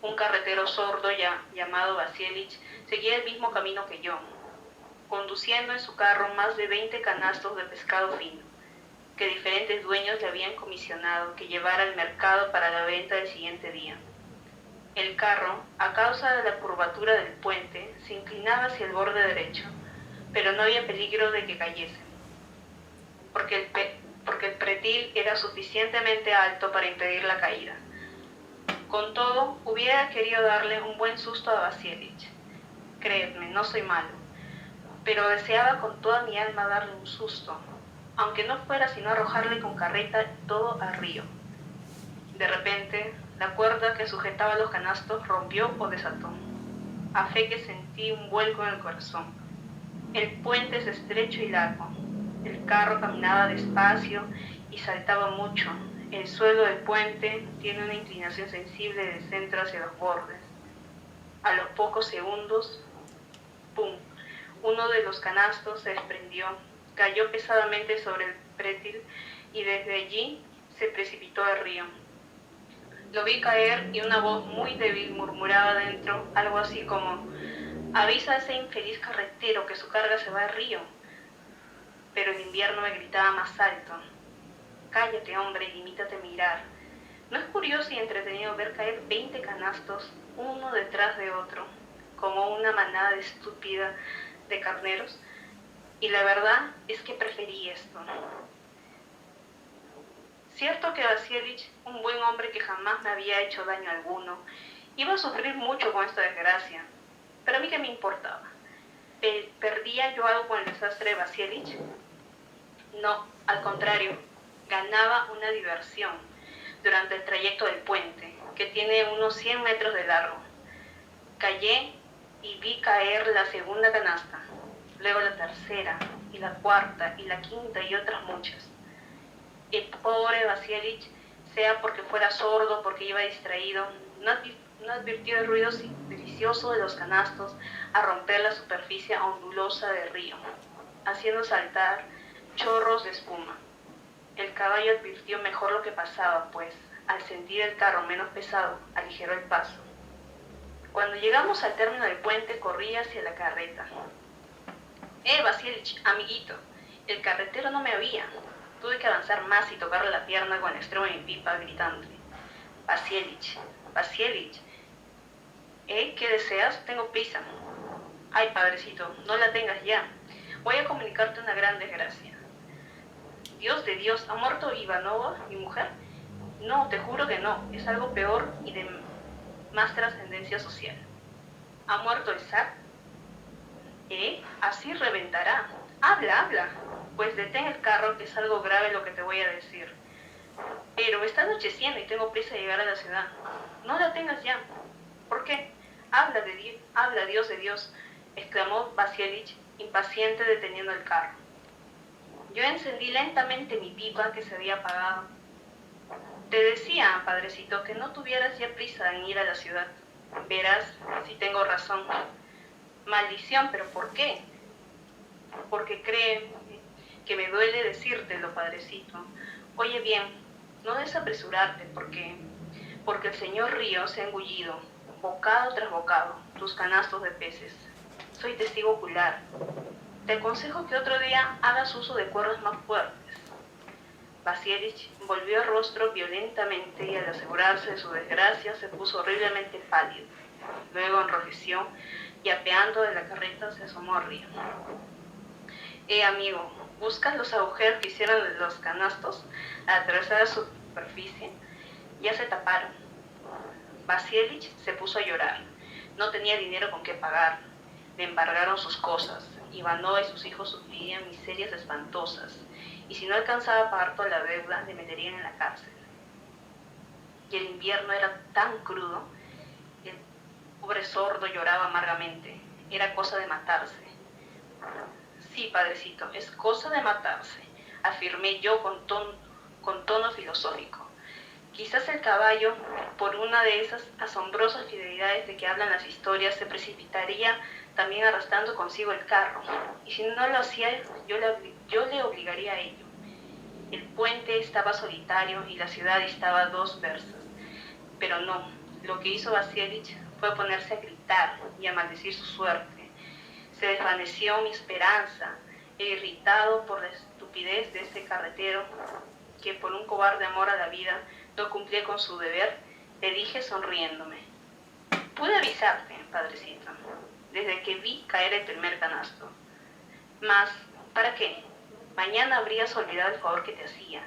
Un carretero sordo llamado Vasilich seguía el mismo camino que yo, conduciendo en su carro más de 20 canastos de pescado fino, que diferentes dueños le habían comisionado que llevara al mercado para la venta del siguiente día. El carro, a causa de la curvatura del puente, se inclinaba hacia el borde derecho, pero no había peligro de que cayese, porque el pretil era suficientemente alto para impedir la caída. Con todo, hubiera querido darle un buen susto a Vasilich. Creedme, no soy malo, pero deseaba con toda mi alma darle un susto, aunque no fuera sino arrojarle con carreta todo al río. De repente, la cuerda que sujetaba los canastos rompió o desató. A fe que sentí un vuelco en el corazón. El puente es estrecho y largo. El carro caminaba despacio y saltaba mucho. El suelo del puente tiene una inclinación sensible del centro hacia los bordes. A los pocos segundos, ¡pum!, uno de los canastos se desprendió, cayó pesadamente sobre el pretil y desde allí se precipitó al río. Lo vi caer y una voz muy débil murmuraba dentro algo así como: avisa a ese infeliz carretero que su carga se va al río. Pero el invierno me gritaba más alto: cállate, hombre, y limítate a mirar. ¿No es curioso y entretenido ver caer 20 canastos, uno detrás de otro, como una manada estúpida de carneros? Y la verdad es que preferí esto. Cierto que Vasilich, un buen hombre que jamás me había hecho daño alguno, iba a sufrir mucho con esta desgracia, pero a mí qué me importaba. ¿Perdía yo algo con el desastre de Vasilich? No, al contrario, ganaba una diversión durante el trayecto del puente, que tiene unos 100 metros de largo. Callé y vi caer la segunda canasta, luego la tercera, y la cuarta, y la quinta, y otras muchas. El pobre Vasilich, sea porque fuera sordo, porque iba distraído, no advirtió el ruido delicioso de los canastos a romper la superficie ondulosa del río, haciendo saltar chorros de espuma. El caballo advirtió mejor lo que pasaba, pues, al sentir el carro menos pesado, aligeró el paso. Cuando llegamos al término del puente, corrí hacia la carreta. Vasilich, amiguito, el carretero no me oía. Tuve que avanzar más y tocarle la pierna con el extremo de mi pipa, gritándole: Vasilich, Vasilich, ¿qué deseas? Tengo prisa. Ay, padrecito, no la tengas ya. Voy a comunicarte una gran desgracia. Dios de Dios, ¿ha muerto Ivanova, mi mujer? No, te juro que no, es algo peor y de más trascendencia social. ¿Ha muerto el zar? Así reventará. Habla, habla. Pues detén el carro, que es algo grave lo que te voy a decir. Pero está anocheciendo y tengo prisa de llegar a la ciudad. No la tengas ya. ¿Por qué? Habla, Dios de Dios, exclamó Vasilich, impaciente, deteniendo el carro. Yo encendí lentamente mi pipa, que se había apagado. Te decía, padrecito, que no tuvieras ya prisa en ir a la ciudad. Verás si tengo razón. Maldición, ¿pero por qué? Porque cree que me duele decírtelo, padrecito. Oye bien, no desapresurarte, porque el señor Río se ha engullido, bocado tras bocado, tus canastos de peces. Soy testigo ocular. Te aconsejo que otro día hagas uso de cuerdas más fuertes. Vasilich volvió el rostro violentamente y al asegurarse de su desgracia se puso horriblemente pálido. Luego enrojeció y apeando de la carreta se asomó a Río. Amigo, ¿buscas los agujeros que hicieron los canastos al atravesar la superficie? Ya se taparon. Vasilich se puso a llorar. No tenía dinero con qué pagar. Le embargaron sus cosas. Ivanova y sus hijos sufrían miserias espantosas. Y si no alcanzaba a pagar toda la deuda, le meterían en la cárcel. Y el invierno era tan crudo. El pobre sordo lloraba amargamente. Era cosa de matarse. Sí, padrecito, es cosa de matarse, afirmé yo con tono filosófico. Quizás el caballo, por una de esas asombrosas fidelidades de que hablan las historias, se precipitaría también arrastrando consigo el carro. Y si no lo hacía, yo le obligaría a ello. El puente estaba solitario y la ciudad estaba a 2 versas. Pero no, lo que hizo Vasilich fue ponerse a gritar y a maldecir su suerte. Se desvaneció mi esperanza, e irritado por la estupidez de ese carretero, que por un cobarde amor a la vida no cumplía con su deber, le dije sonriéndome: pude avisarte, padrecito, desde que vi caer el primer canasto. Mas, ¿para qué? Mañana habrías olvidado el favor que te hacía.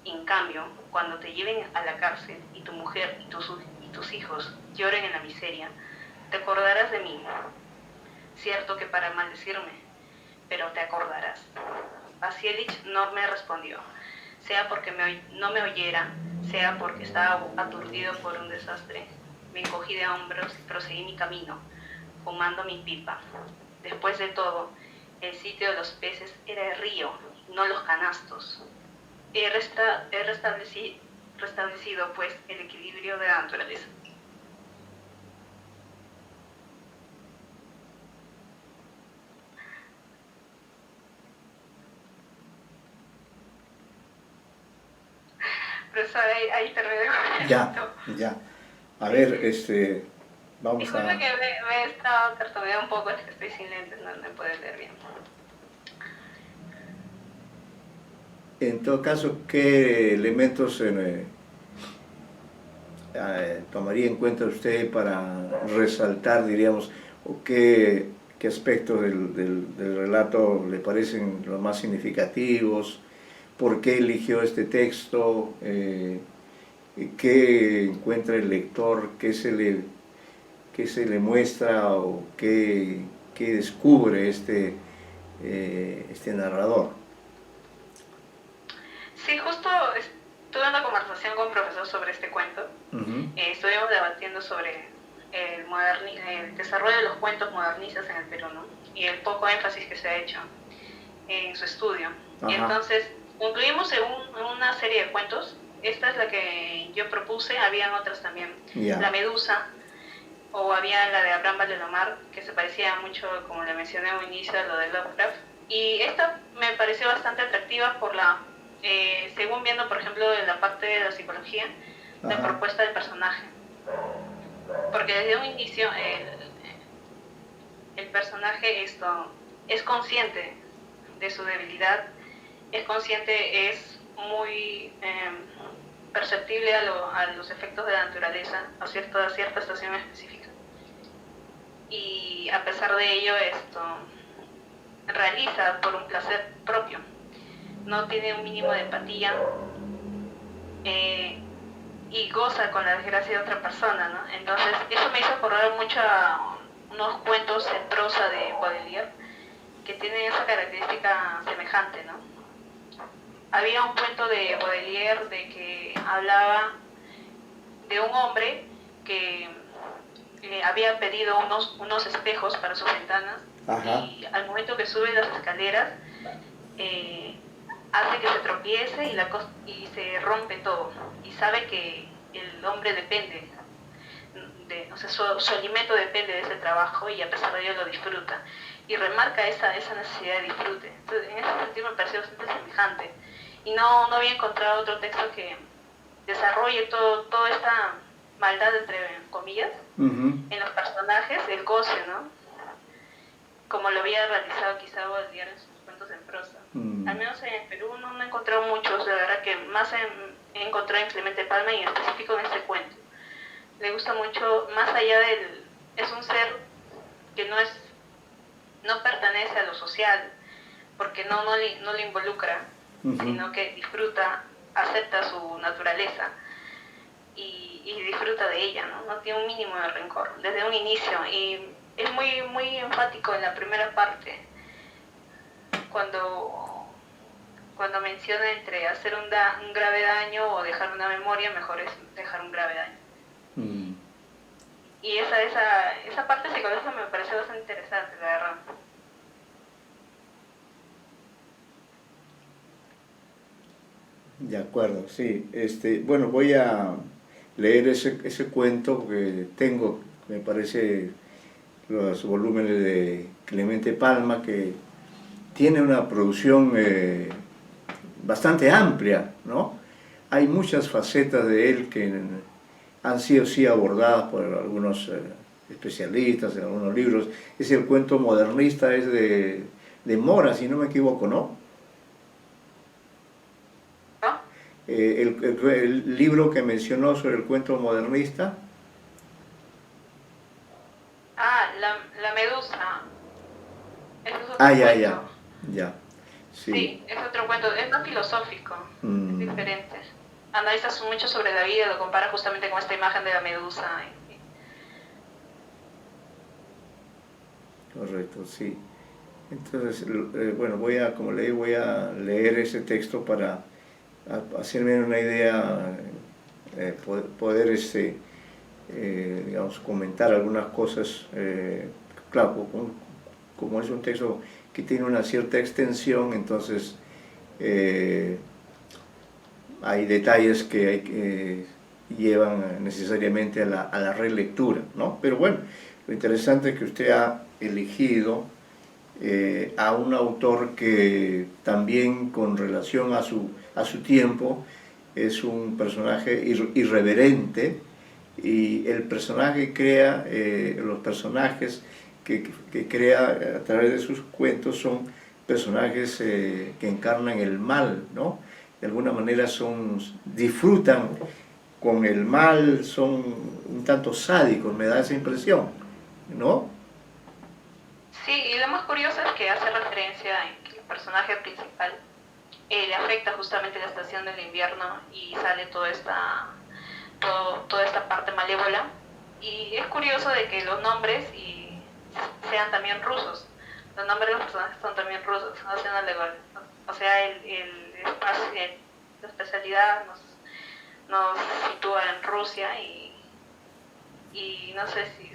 En cambio, cuando te lleven a la cárcel y tu mujer y tus hijos lloren en la miseria, te acordarás de mí. Cierto que para maldecirme, pero te acordarás. Vasilich no me respondió, sea porque no me oyera, sea porque estaba aturdido por un desastre. Me encogí de hombros y proseguí mi camino, fumando mi pipa. Después de todo, el sitio de los peces era el río, no los canastos. He restablecido, pues, el equilibrio de la naturaleza. Profesor, ahí terminé con Ya. A ver, vamos Disculpe a... que me he estado tartamudeando un poco, es que estoy sin lentes, no me puedo leer bien. En todo caso, ¿qué elementos tomaría en cuenta usted para resaltar, diríamos, o qué aspectos del relato le parecen los más significativos, por qué eligió este texto, qué encuentra el lector, qué se le muestra o qué descubre este narrador. Sí, justo tuve una conversación con un profesor sobre este cuento. Estuvimos debatiendo sobre el desarrollo de los cuentos modernistas en el Perú, ¿no? Y el poco énfasis que se ha hecho en su estudio. Ajá. Y entonces concluimos en una serie de cuentos. Esta es la que yo propuse, habían otras también. Yeah. La Medusa, o había la de Abraham Valdemar, que se parecía mucho, como le mencioné al inicio, a lo de Lovecraft. Y esta me pareció bastante atractiva por la, según viendo, por ejemplo, en la parte de la psicología, la propuesta del personaje. Porque desde un inicio el personaje es consciente de su debilidad, es consciente, es muy perceptible a los efectos de la naturaleza, a cierta estación específica. Y a pesar de ello, realiza por un placer propio. No tiene un mínimo de empatía y goza con la desgracia de otra persona, ¿no? Entonces, eso me hizo acordar mucho a unos cuentos en prosa de Baudelaire que tienen esa característica semejante, ¿no? Había un cuento de Baudelaire de que hablaba de un hombre que había pedido unos espejos para sus ventanas. Ajá. Y al momento que sube las escaleras hace que se tropiece y se rompe todo, y sabe que el hombre depende o sea, su alimento depende de ese trabajo, y a pesar de ello lo disfruta, y remarca esa necesidad de disfrute. Entonces, en ese sentido me pareció bastante semejante, y no había encontrado otro texto que desarrolle toda esta maldad, entre comillas, en los personajes, el goce, ¿no? Como lo había realizado quizá Baudelaire en sus cuentos en prosa. Al menos en Perú no he encontrado muchos, la verdad que más he encontrado en Clemente Palma, y en específico en este cuento. Le gusta mucho, más allá es un ser que no pertenece a lo social, porque no le involucra, sino que disfruta, acepta su naturaleza y disfruta de ella, ¿no? No tiene un mínimo de rencor desde un inicio, y es muy enfático en la primera parte cuando menciona entre hacer un grave daño o dejar una memoria, mejor es dejar un grave daño. Y esa parte psicológica me pareció bastante interesante, la verdad. De acuerdo, sí. Bueno, voy a leer ese cuento que tengo, me parece, los volúmenes de Clemente Palma, que tiene una producción bastante amplia, ¿no? Hay muchas facetas de él que han sido sí abordadas por algunos especialistas en algunos libros. Es el cuento modernista, es de Mora, si no me equivoco, ¿no? El libro que mencionó sobre el cuento modernista. La Medusa. Ese es otro cuento. Ya. Sí, es otro cuento, es más filosófico, es diferente. Analiza mucho sobre la vida, lo compara justamente con esta imagen de la Medusa. Correcto, sí. Entonces, bueno, voy a leer ese texto para hacerme una idea, poder digamos, comentar algunas cosas. Claro, como es un texto que tiene una cierta extensión, entonces hay detalles que llevan necesariamente a la relectura, ¿no? Pero bueno, lo interesante es que usted ha elegido a un autor que también, con relación a su tiempo, es un personaje irreverente, y el personaje crea, los personajes que crea a través de sus cuentos son personajes que encarnan el mal, ¿no? De alguna manera disfrutan con el mal, son un tanto sádicos, me da esa impresión, ¿no? Sí, y lo más curioso es que hace referencia en que el personaje principal le afecta justamente la estación del invierno y sale toda esta parte malévola. Y es curioso de que los nombres sean también rusos. Los nombres de los personajes son también rusos, hacen alegría. O sea, el espacio, la especialidad nos sitúa en Rusia y no sé si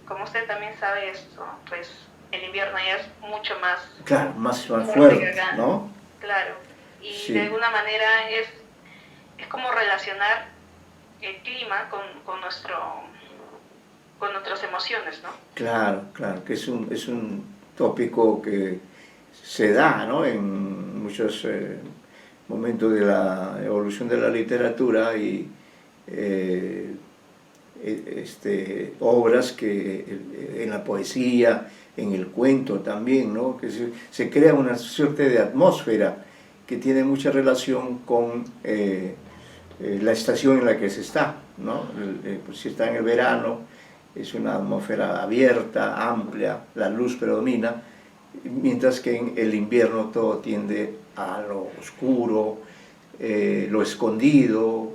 como usted también sabe esto, pues el invierno ya es mucho más... Claro, más fuerte, ¿no? Claro, y sí. De alguna manera es como relacionar el clima con nuestras emociones, ¿no? Claro, claro, que es un tópico que se da, ¿no?, en muchos momentos de la evolución de la literatura y obras que en la poesía, en el cuento también, ¿no?, que se crea una suerte de atmósfera que tiene mucha relación con la estación en la que se está, ¿no? Pues si está en el verano, es una atmósfera abierta, amplia, la luz predomina, mientras que en el invierno todo tiende a lo oscuro, lo escondido,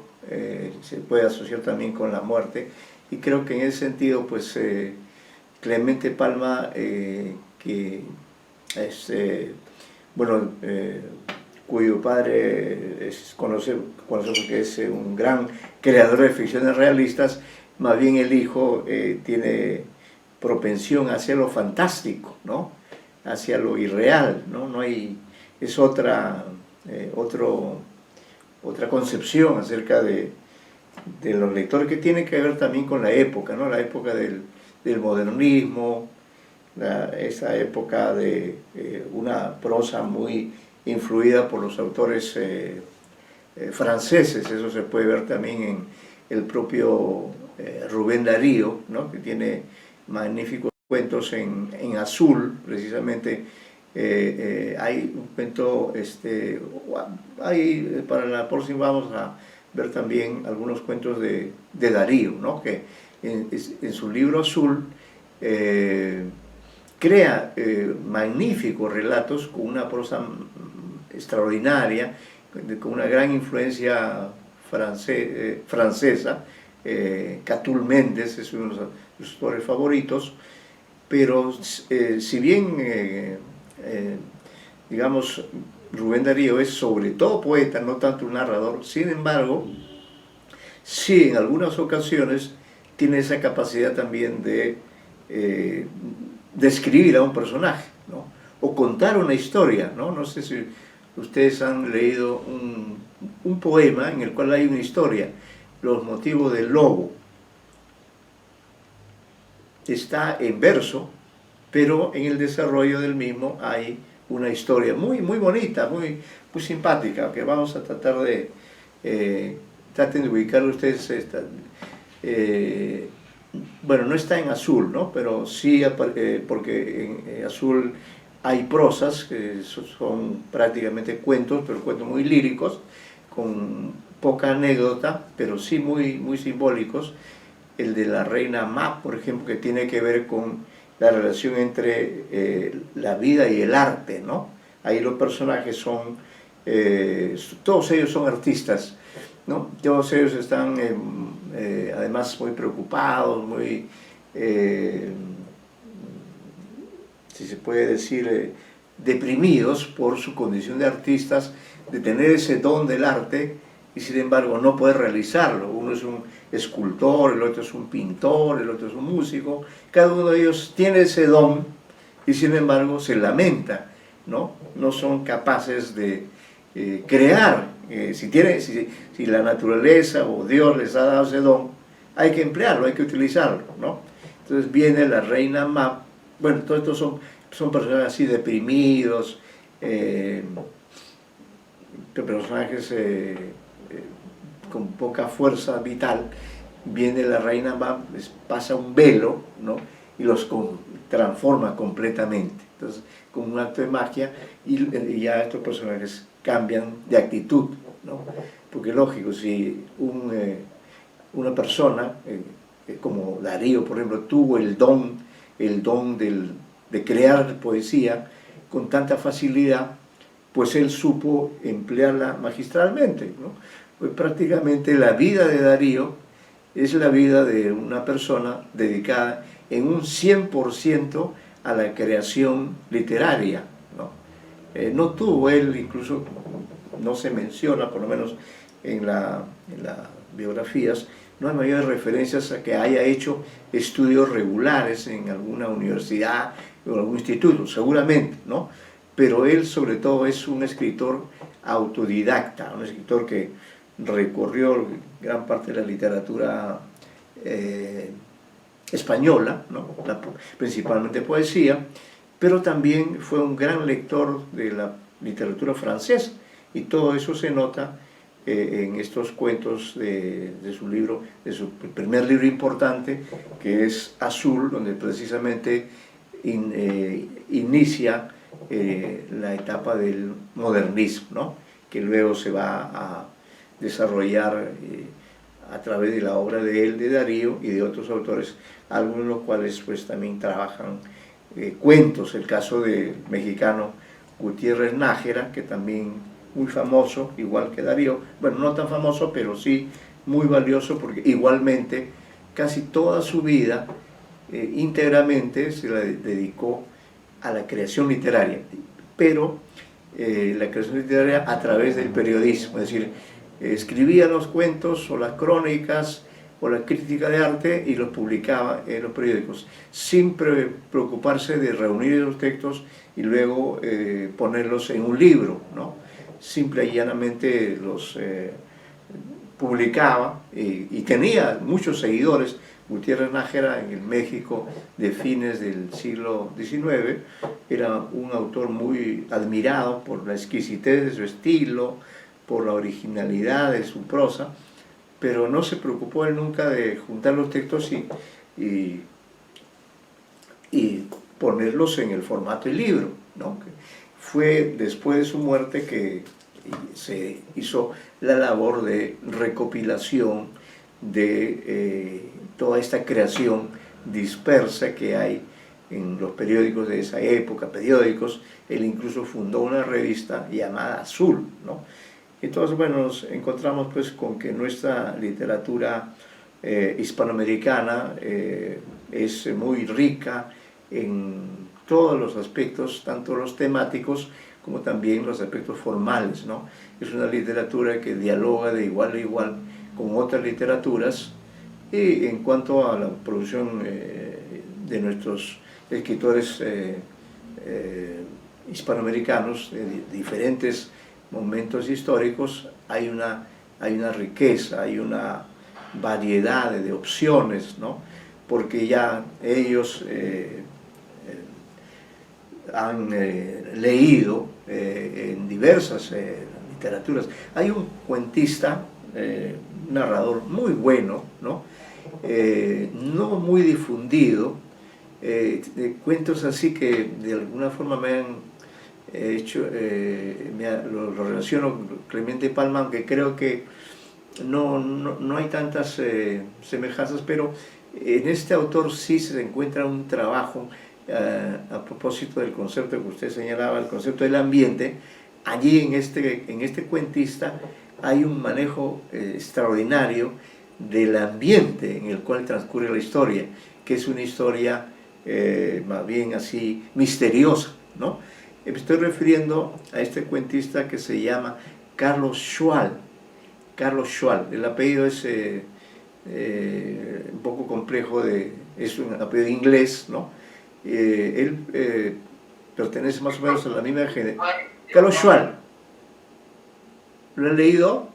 se puede asociar también con la muerte, y creo que en ese sentido, pues, Clemente Palma, que es, bueno, cuyo padre conoce porque es un gran creador de ficciones realistas, más bien el hijo tiene propensión hacia lo fantástico, ¿no?, hacia lo irreal, ¿no? Es otra concepción acerca de los lectores, que tiene que ver también con la época, ¿no?, la época del modernismo, esa época de una prosa muy influida por los autores franceses. Eso se puede ver también en el propio Rubén Darío, ¿no?, que tiene magníficos cuentos en azul, precisamente. Hay un cuento, para la próxima vamos a ver también algunos cuentos de Darío, ¿no?, que en su libro Azul crea magníficos relatos con una prosa extraordinaria, con una gran influencia francesa. Catulle Méndez es uno de sus autores favoritos, pero si bien, digamos, Rubén Darío es sobre todo poeta, no tanto un narrador, sin embargo, sí en algunas ocasiones tiene esa capacidad también de describir a un personaje, ¿no?, o contar una historia, ¿no? No sé si ustedes han leído un poema en el cual hay una historia, Los motivos del lobo. Está en verso, pero en el desarrollo del mismo hay una historia muy, muy bonita, muy simpática, que vamos a tratar de... traten de ubicarlo ustedes. Bueno, no está en azul, ¿no?, pero sí, porque en azul hay prosas que son prácticamente cuentos, pero cuentos muy líricos, con poca anécdota, pero sí muy simbólicos. El de la reina Mab, por ejemplo, que tiene que ver con la relación entre la vida y el arte, ¿no? Ahí los personajes son, todos ellos son artistas, ¿no? Todos ellos están además muy preocupados, muy, si se puede decir, deprimidos por su condición de artistas, de tener ese don del arte y sin embargo no poder realizarlo. Uno es un escultor, el otro es un pintor, el otro es un músico. Cada uno de ellos tiene ese don y sin embargo se lamenta, ¿no? No son capaces de crear. Si la naturaleza o Dios les ha dado ese don, hay que emplearlo, hay que utilizarlo, ¿no? Entonces viene la reina Mab. Bueno, todos estos son personajes así deprimidos, personajes con poca fuerza vital. Viene la reina Mab, les pasa un velo, ¿no?, y los transforma completamente. Entonces, con un acto de magia, y ya estos personajes cambian de actitud, ¿no? Porque lógico, si una persona como Darío, por ejemplo, tuvo el don de crear poesía con tanta facilidad, pues él supo emplearla magistralmente, ¿no? Pues prácticamente la vida de Darío es la vida de una persona dedicada en un 100% a la creación literaria, ¿no? No tuvo él, incluso no se menciona, por lo menos en las biografías, no hay mayores referencias a que haya hecho estudios regulares en alguna universidad o algún instituto, seguramente, ¿no? Pero él sobre todo es un escritor autodidacta, un escritor que recorrió gran parte de la literatura española, ¿no? Principalmente poesía, pero también fue un gran lector de la literatura francesa, y todo eso se nota en estos cuentos de su libro, de su primer libro importante, que es Azul, donde precisamente inicia la etapa del modernismo, ¿no? Que luego se va a desarrollar a través de la obra de él, de Darío, y de otros autores, algunos de los cuales pues también trabajan cuentos. El caso del mexicano Gutiérrez Nájera, que también muy famoso, igual que Darío, bueno, no tan famoso, pero sí muy valioso, porque igualmente casi toda su vida íntegramente se la dedicó a la creación literaria, pero la creación literaria a través del periodismo, es decir, escribía los cuentos o las crónicas o la crítica de arte y los publicaba en los periódicos, sin preocuparse de reunir los textos y luego ponerlos en un libro, ¿no? Simple y llanamente los publicaba y tenía muchos seguidores. Gutiérrez Nájera, en el México de fines del siglo XIX, era un autor muy admirado por la exquisitez de su estilo, por la originalidad de su prosa, pero no se preocupó él nunca de juntar los textos y ponerlos en el formato de libro, ¿no? Fue después de su muerte que se hizo la labor de recopilación de toda esta creación dispersa que hay en los periódicos de esa época, periódicos. Él incluso fundó una revista llamada Azul, ¿no? Entonces, bueno, nos encontramos pues con que nuestra literatura hispanoamericana es muy rica en todos los aspectos, tanto los temáticos como también los aspectos formales, ¿no? Es una literatura que dialoga de igual a igual con otras literaturas, y en cuanto a la producción de nuestros escritores hispanoamericanos de diferentes momentos históricos, hay una riqueza, hay una variedad de opciones, ¿no? Porque ya ellos han leído en diversas literaturas. Hay un cuentista, narrador muy bueno, ¿no? No muy difundido, de cuentos así que de alguna forma me han hecho, lo relaciono con Clemente Palma, aunque creo que no hay tantas semejanzas, pero en este autor sí se encuentra un trabajo a propósito del concepto que usted señalaba, el concepto del ambiente. Allí en este cuentista hay un manejo extraordinario del ambiente en el cual transcurre la historia, que es una historia más bien así misteriosa, ¿no? Me estoy refiriendo a este cuentista que se llama Carlos Schwal. Carlos Schwal, el apellido es un poco complejo, es un apellido inglés, ¿no? Él pertenece más o menos a la misma generación. Carlos Schwal. ¿Lo han leído?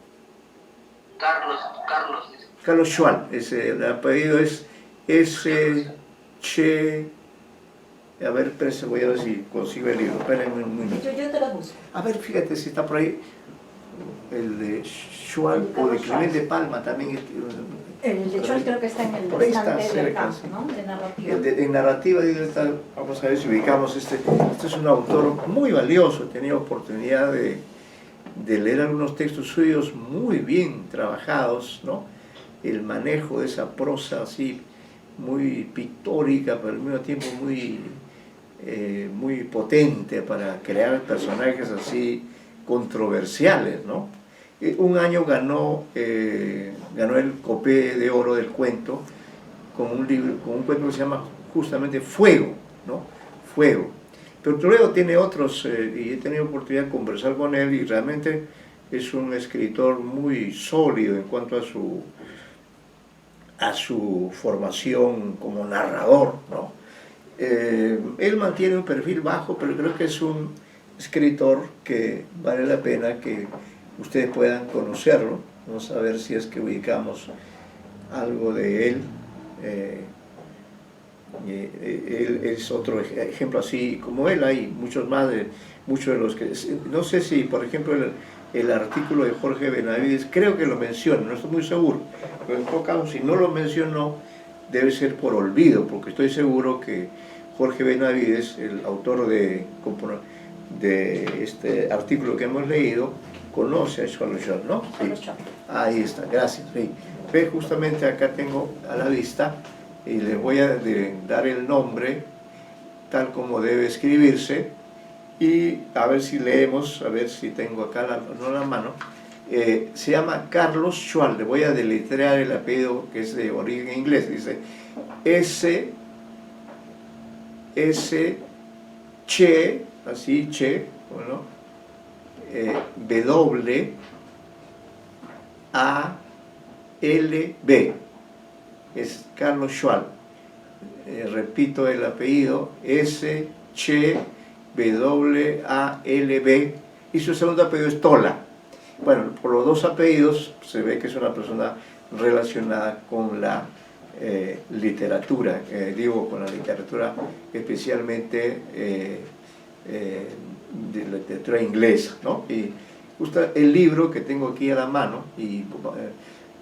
Carlos Schwal. El apellido es Che. A ver, espérense, voy a ver si consigo el libro. Espérenme un minuto. Yo te lo busco. A ver, fíjate si está por ahí. El de Schwal o de Clemente Palma también. El de Schwal creo que está en el por ahí está estante de cerca, acá, sí. ¿no? De narrativa. En narrativa debe estar, vamos a ver si ubicamos este es un autor muy valioso. He tenido oportunidad de leer algunos textos suyos muy bien trabajados, ¿no? El manejo de esa prosa así muy pictórica, pero al mismo tiempo muy muy potente para crear personajes así controversiales, ¿no? Un año ganó el Copé de Oro del cuento con un libro, con un cuento que se llama justamente Fuego, ¿no? Fuego. Pero luego tiene otros, y he tenido oportunidad de conversar con él, y realmente es un escritor muy sólido en cuanto a su formación como narrador, ¿no? Él mantiene un perfil bajo, pero creo que es un escritor que vale la pena que ustedes puedan conocerlo. Vamos a ver si es que ubicamos algo de él. Él es otro ejemplo así como él. Hay muchos más, muchos de los que... No sé si, por ejemplo, el artículo de Jorge Benavides, creo que lo menciona, no estoy muy seguro, pero en todo caso, si no lo mencionó, debe ser por olvido, porque estoy seguro que Jorge Benavides, el autor de este artículo que hemos leído, conoce a Schwalbe, ¿no? Sí. Ahí está, gracias. Sí. Ve, justamente acá tengo a la vista, y les voy a dar el nombre tal como debe escribirse, y a ver si leemos, a ver si tengo acá no la mano. Se llama Carlos Schwalbe. Le voy a deletrear el apellido, que es de origen inglés. Dice Che, así, Che, bueno, W-A-L-B. Es Carlos Schwalbe. Repito el apellido, S-Che-W-A-L-B, y su segundo apellido es Tola. Bueno, por los dos apellidos se ve que es una persona relacionada con la literatura, con la literatura especialmente de la literatura inglesa, ¿no? Y justo el libro que tengo aquí a la mano, y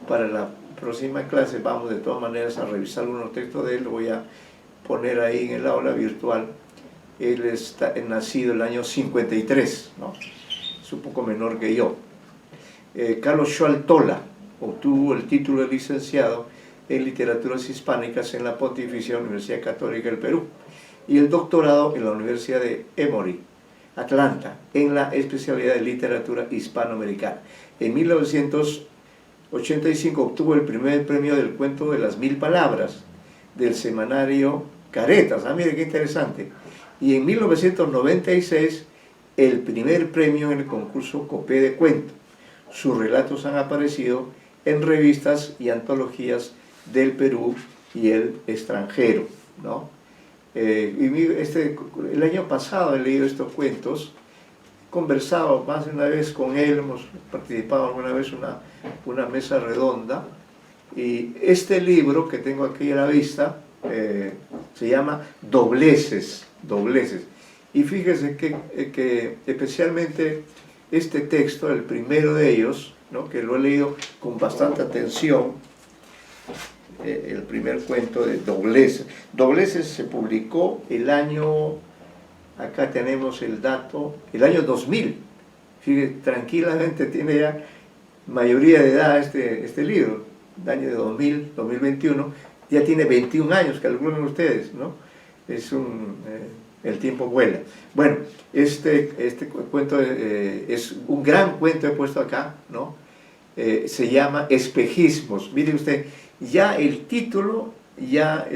para la próxima clase vamos de todas maneras a revisar algunos textos de él, lo voy a poner ahí en el aula virtual. Él está nacido el año 53, ¿no? Es un poco menor que yo. Carlos Schwalbe Tola obtuvo el título de licenciado en Literaturas Hispánicas en la Pontificia Universidad Católica del Perú y el doctorado en la Universidad de Emory, Atlanta, en la especialidad de Literatura Hispanoamericana. En 1985 obtuvo el primer premio del cuento de las 1000 palabras del semanario Caretas. Mire qué interesante. Y en 1996 el primer premio en el concurso Copé de Cuento. Sus relatos han aparecido en revistas y antologías del Perú y el extranjero, ¿no? El año pasado he leído estos cuentos, he conversado más de una vez con él, hemos participado alguna vez en una mesa redonda, y este libro que tengo aquí a la vista se llama Dobleces. Y fíjese que especialmente este texto, el primero de ellos, ¿no?, que lo he leído con bastante atención, el primer cuento de Dobleces. Dobleces se publicó el año, acá tenemos el dato, el año 2000. Fíjese, tranquilamente tiene ya mayoría de edad este libro, el año de 2021, ya tiene 21 años, calculen ustedes, ¿no? El tiempo vuela. Bueno, este cuento es un gran cuento, he puesto acá, ¿no? Se llama Espejismos. Mire usted, ya el título, ya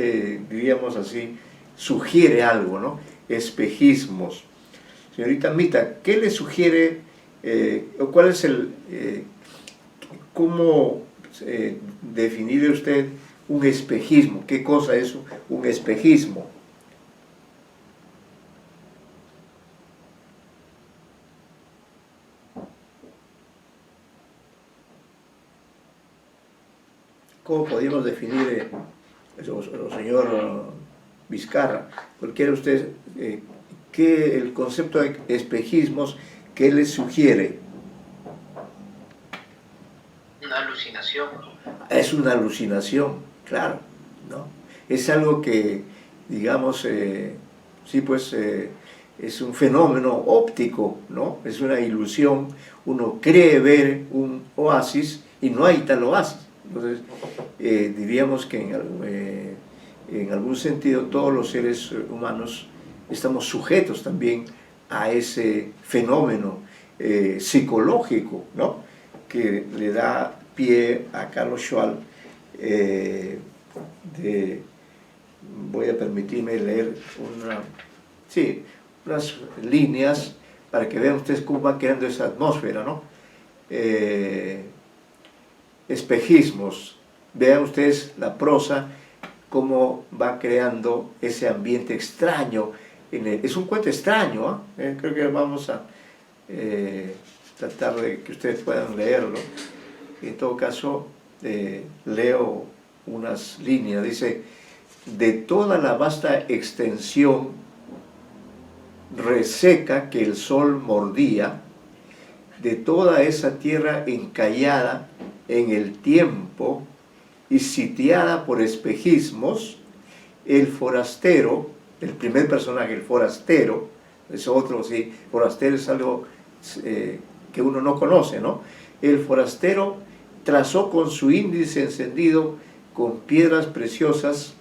diríamos así, sugiere algo, ¿no? Espejismos. Señorita Mita, ¿qué le sugiere, o cuál es cómo definir usted un espejismo? ¿Qué cosa es un espejismo? ¿Cómo podríamos definir, señor Vizcarra, cualquiera de ustedes, el concepto de espejismos, qué les sugiere? Una alucinación. Es una alucinación, claro, ¿no? Es algo que, digamos, sí, pues, es un fenómeno óptico, ¿no? Es una ilusión, uno cree ver un oasis y no hay tal oasis. Entonces, diríamos que en algún sentido todos los seres humanos estamos sujetos también a ese fenómeno psicológico, ¿no?, que le da pie a Carlos Schwal. Voy a permitirme leer unas líneas para que vean ustedes cómo va creando esa atmósfera, ¿no? Espejismos. Vean ustedes la prosa, cómo va creando ese ambiente extraño. Es un cuento extraño, ¿eh? Creo que vamos a tratar de que ustedes puedan leerlo. En todo caso, leo unas líneas. Dice: de toda la vasta extensión reseca que el sol mordía, de toda esa tierra encallada en el tiempo y sitiada por espejismos, el forastero, el primer personaje, el forastero, es otro, sí, forastero es algo que uno no conoce, ¿no? El forastero trazó con su índice encendido con piedras preciosas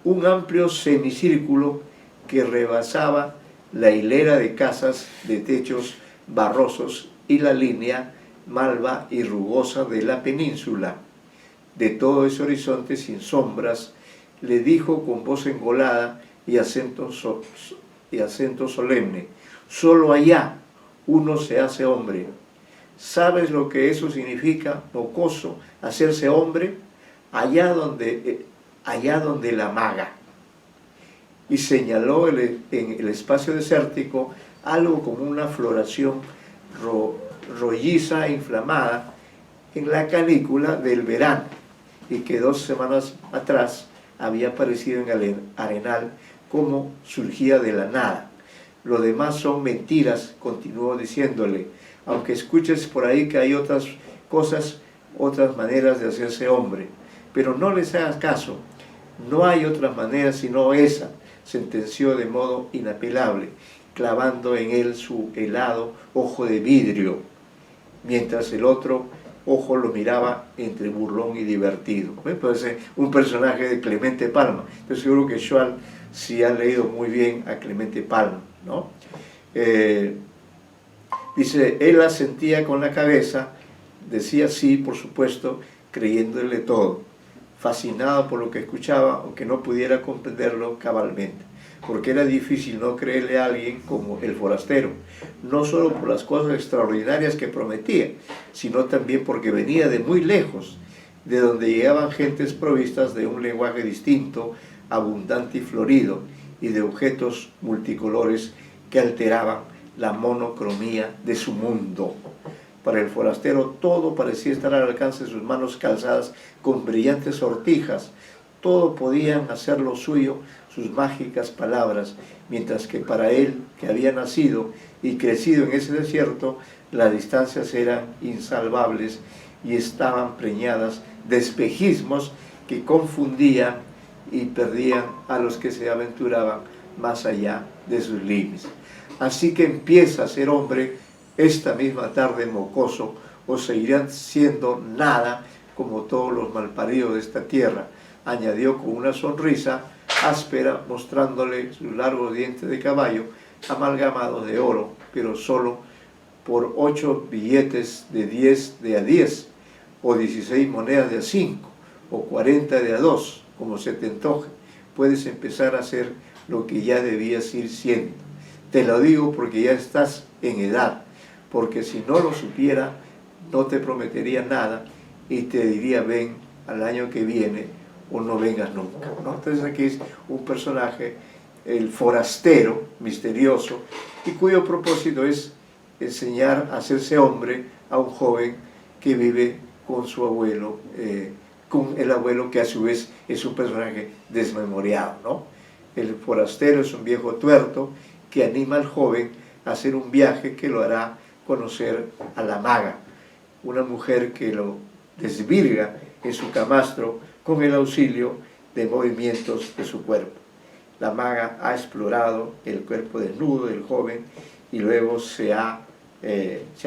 un amplio semicírculo que rebasaba la hilera de casas de techos barrosos y la línea malva y rugosa de la península. De todo ese horizonte sin sombras, le dijo con voz engolada y acento solemne: solo allá uno se hace hombre. ¿Sabes lo que eso significa, mocoso, hacerse hombre? Allá donde la maga. Y señaló en el espacio desértico algo como una floración rolliza e inflamada en la canícula del verano, y que 2 semanas atrás había aparecido en el arenal como surgía de la nada. Lo demás son mentiras, continuó diciéndole, aunque escuches por ahí que hay otras cosas, otras maneras de hacerse hombre. Pero no les hagas caso, no hay otra manera sino esa, sentenció de modo inapelable, clavando en él su helado ojo de vidrio, mientras el otro ojo lo miraba entre burlón y divertido. Puede ser un personaje de Clemente Palma. Estoy seguro que Schwal sí ha leído muy bien a Clemente Palma, ¿no? Dice, él asentía con la cabeza, decía sí, por supuesto, creyéndole todo, fascinado por lo que escuchaba, aunque no pudiera comprenderlo cabalmente, porque era difícil no creerle a alguien como el forastero, no solo por las cosas extraordinarias que prometía, sino también porque venía de muy lejos, de donde llegaban gentes provistas de un lenguaje distinto, abundante y florido, y de objetos multicolores que alteraban la monocromía de su mundo. Para el forastero todo parecía estar al alcance de sus manos calzadas con brillantes sortijas, todo podían hacer lo suyo sus mágicas palabras, mientras que para él, que había nacido y crecido en ese desierto, las distancias eran insalvables y estaban preñadas de espejismos que confundían y perdían a los que se aventuraban más allá de sus límites. Así que empieza a ser hombre esta misma tarde, mocoso, o seguirán siendo nada como todos los malparidos de esta tierra, añadió con una sonrisa áspera, mostrándole sus largos dientes de caballo amalgamados de oro, pero solo por 8 billetes de 10 de a 10, o 16 monedas de a 5, o 40 de a 2, como se te antoje. Puedes empezar a hacer lo que ya debías ir siendo. Te lo digo porque ya estás en edad, porque si no lo supiera, no te prometería nada y te diría ven al año que viene o no vengas nunca, ¿no? Entonces aquí es un personaje, el forastero misterioso, y cuyo propósito es enseñar a hacerse hombre a un joven que vive con su abuelo, con el abuelo que a su vez es un personaje desmemoriado, ¿no? El forastero es un viejo tuerto que anima al joven a hacer un viaje que lo hará conocer a la maga, una mujer que lo desvirga en su camastro con el auxilio de movimientos de su cuerpo. La maga ha explorado el cuerpo desnudo del joven y luego se ha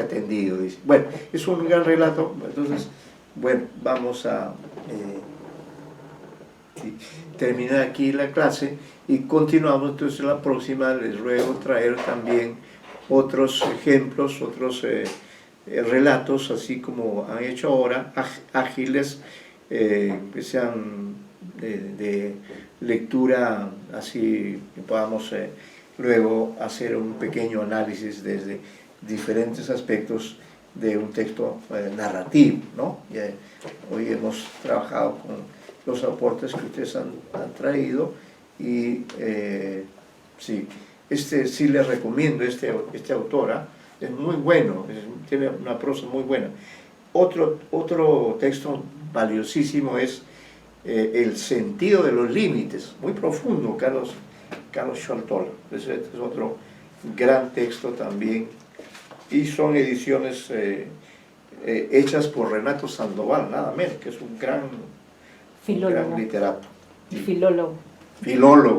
tendido, dice. Bueno, es un gran relato, entonces, bueno, vamos a terminar aquí la clase y continuamos. Entonces la próxima les ruego traer también otros ejemplos, otros relatos, así como han hecho ahora, ágiles, que sean de lectura, así que podamos luego hacer un pequeño análisis desde diferentes aspectos de un texto narrativo, ¿no? Hoy hemos trabajado con los aportes que ustedes han traído y sí, sí les recomiendo este autora, es muy bueno, tiene una prosa muy buena. Otro texto valiosísimo es El sentido de los límites, muy profundo, Carlos Scholtola. Este es otro gran texto también, y son ediciones hechas por Renato Sandoval, nada menos, que es un gran literato. Y filólogo.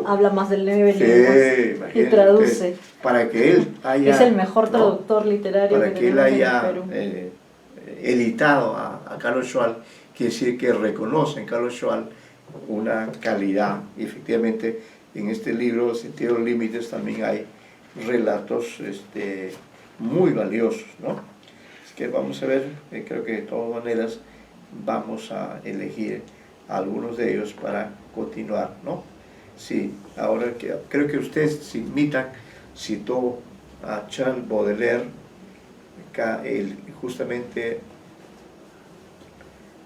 Habla más del 9 lenguas y traduce. Para que él haya... Es el mejor traductor literario para que él haya en Perú. editado a Carlos Schwal, quiere decir que reconoce en Carlos Schwal una calidad. Y efectivamente en este libro, El sentido de los límites, también hay relatos muy valiosos, ¿no? Así que vamos a ver, creo que de todas maneras vamos a elegir algunos de ellos para continuar, ¿no? Sí, ahora creo que ustedes citó a Charles Baudelaire, justamente,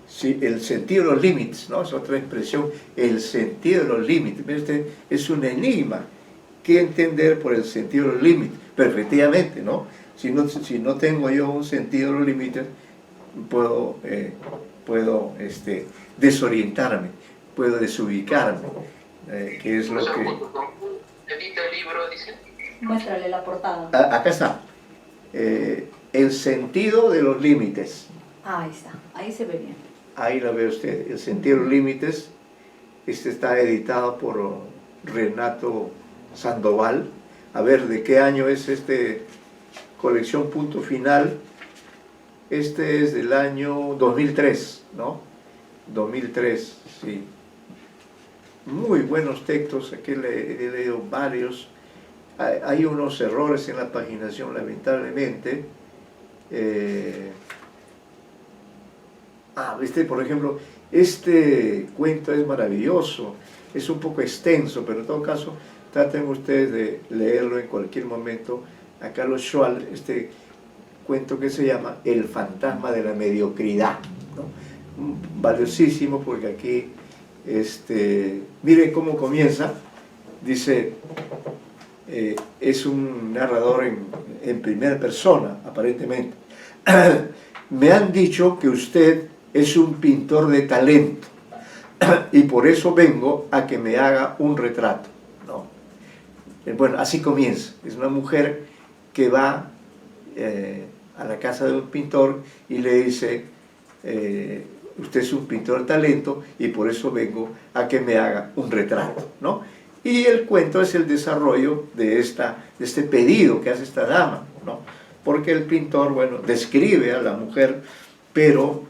sí, el sentido de los límites, ¿no? Es otra expresión, el sentido de los límites. Este es un enigma. ¿Qué entender por el sentido de los límites? Pero efectivamente, ¿no? Si no tengo yo un sentido de los límites, puedo desorientarme, puedo desubicarme, que es lo que... ¿Edita el libro, dice? Muéstrale la portada. Acá está. El sentido de los límites. Ahí está, ahí se ve bien. Ahí lo ve usted, El sentido de los límites. Está editado por Renato Sandoval. A ver, ¿de qué año es colección Punto Final? Es del año 2003, ¿no? 2003, sí. Muy buenos textos, aquí he leído varios. Hay unos errores en la paginación, lamentablemente. Por ejemplo, este cuento es maravilloso, es un poco extenso, pero en todo caso, traten ustedes de leerlo en cualquier momento. A Carlos Schwal, este cuento que se llama El fantasma de la mediocridad, ¿no? Valiosísimo, porque aquí, miren cómo comienza. Dice, es un narrador en primera persona, aparentemente. Me han dicho que usted es un pintor de talento y por eso vengo a que me haga un retrato, ¿no? Bueno, así comienza. Es una mujer que va a la casa de un pintor y le dice, usted es un pintor de talento y por eso vengo a que me haga un retrato, ¿no? Y el cuento es el desarrollo de este pedido que hace esta dama, ¿no? Porque el pintor, bueno, describe a la mujer, pero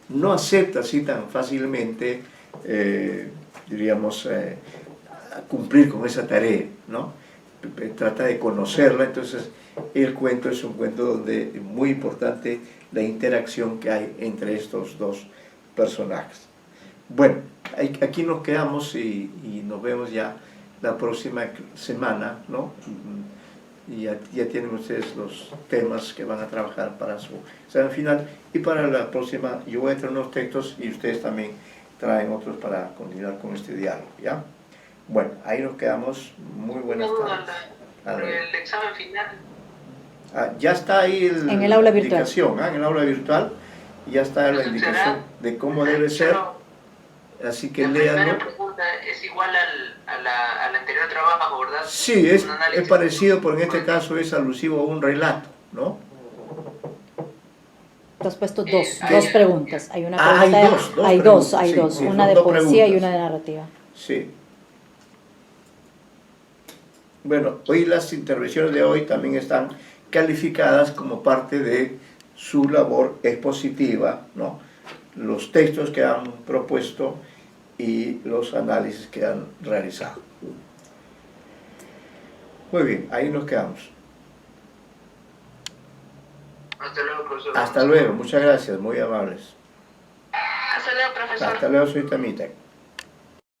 no acepta así tan fácilmente, diríamos, cumplir con esa tarea, ¿no? Trata de conocerla. Entonces el cuento es un cuento donde es muy importante la interacción que hay entre estos dos personajes. Bueno, aquí nos quedamos y nos vemos ya la próxima semana, ¿no? Y ya tienen ustedes los temas que van a trabajar para su examen final, y para la próxima yo voy a traer unos textos y ustedes también traen otros para continuar con este diálogo, ¿ya? Bueno, ahí nos quedamos. Muy buenas tardes. El examen final. Ya está ahí en el aula virtual. En el aula virtual ya está la indicación de cómo debe ser. Así que léanlo. La primera pregunta es igual al anterior trabajo, ¿verdad? Sí, es parecido, pero en este caso es alusivo a un relato, ¿no? Tú has puesto dos preguntas. Hay una pregunta, hay dos. Sí, una de poesía y una de narrativa. Sí. Bueno, hoy las intervenciones de hoy también están calificadas como parte de su labor expositiva, ¿no? Los textos que han propuesto y los análisis que han realizado. Muy bien, ahí nos quedamos. Hasta luego, profesor. Hasta luego, muchas gracias, muy amables. Hasta luego, profesor. Hasta luego, señorita Mita.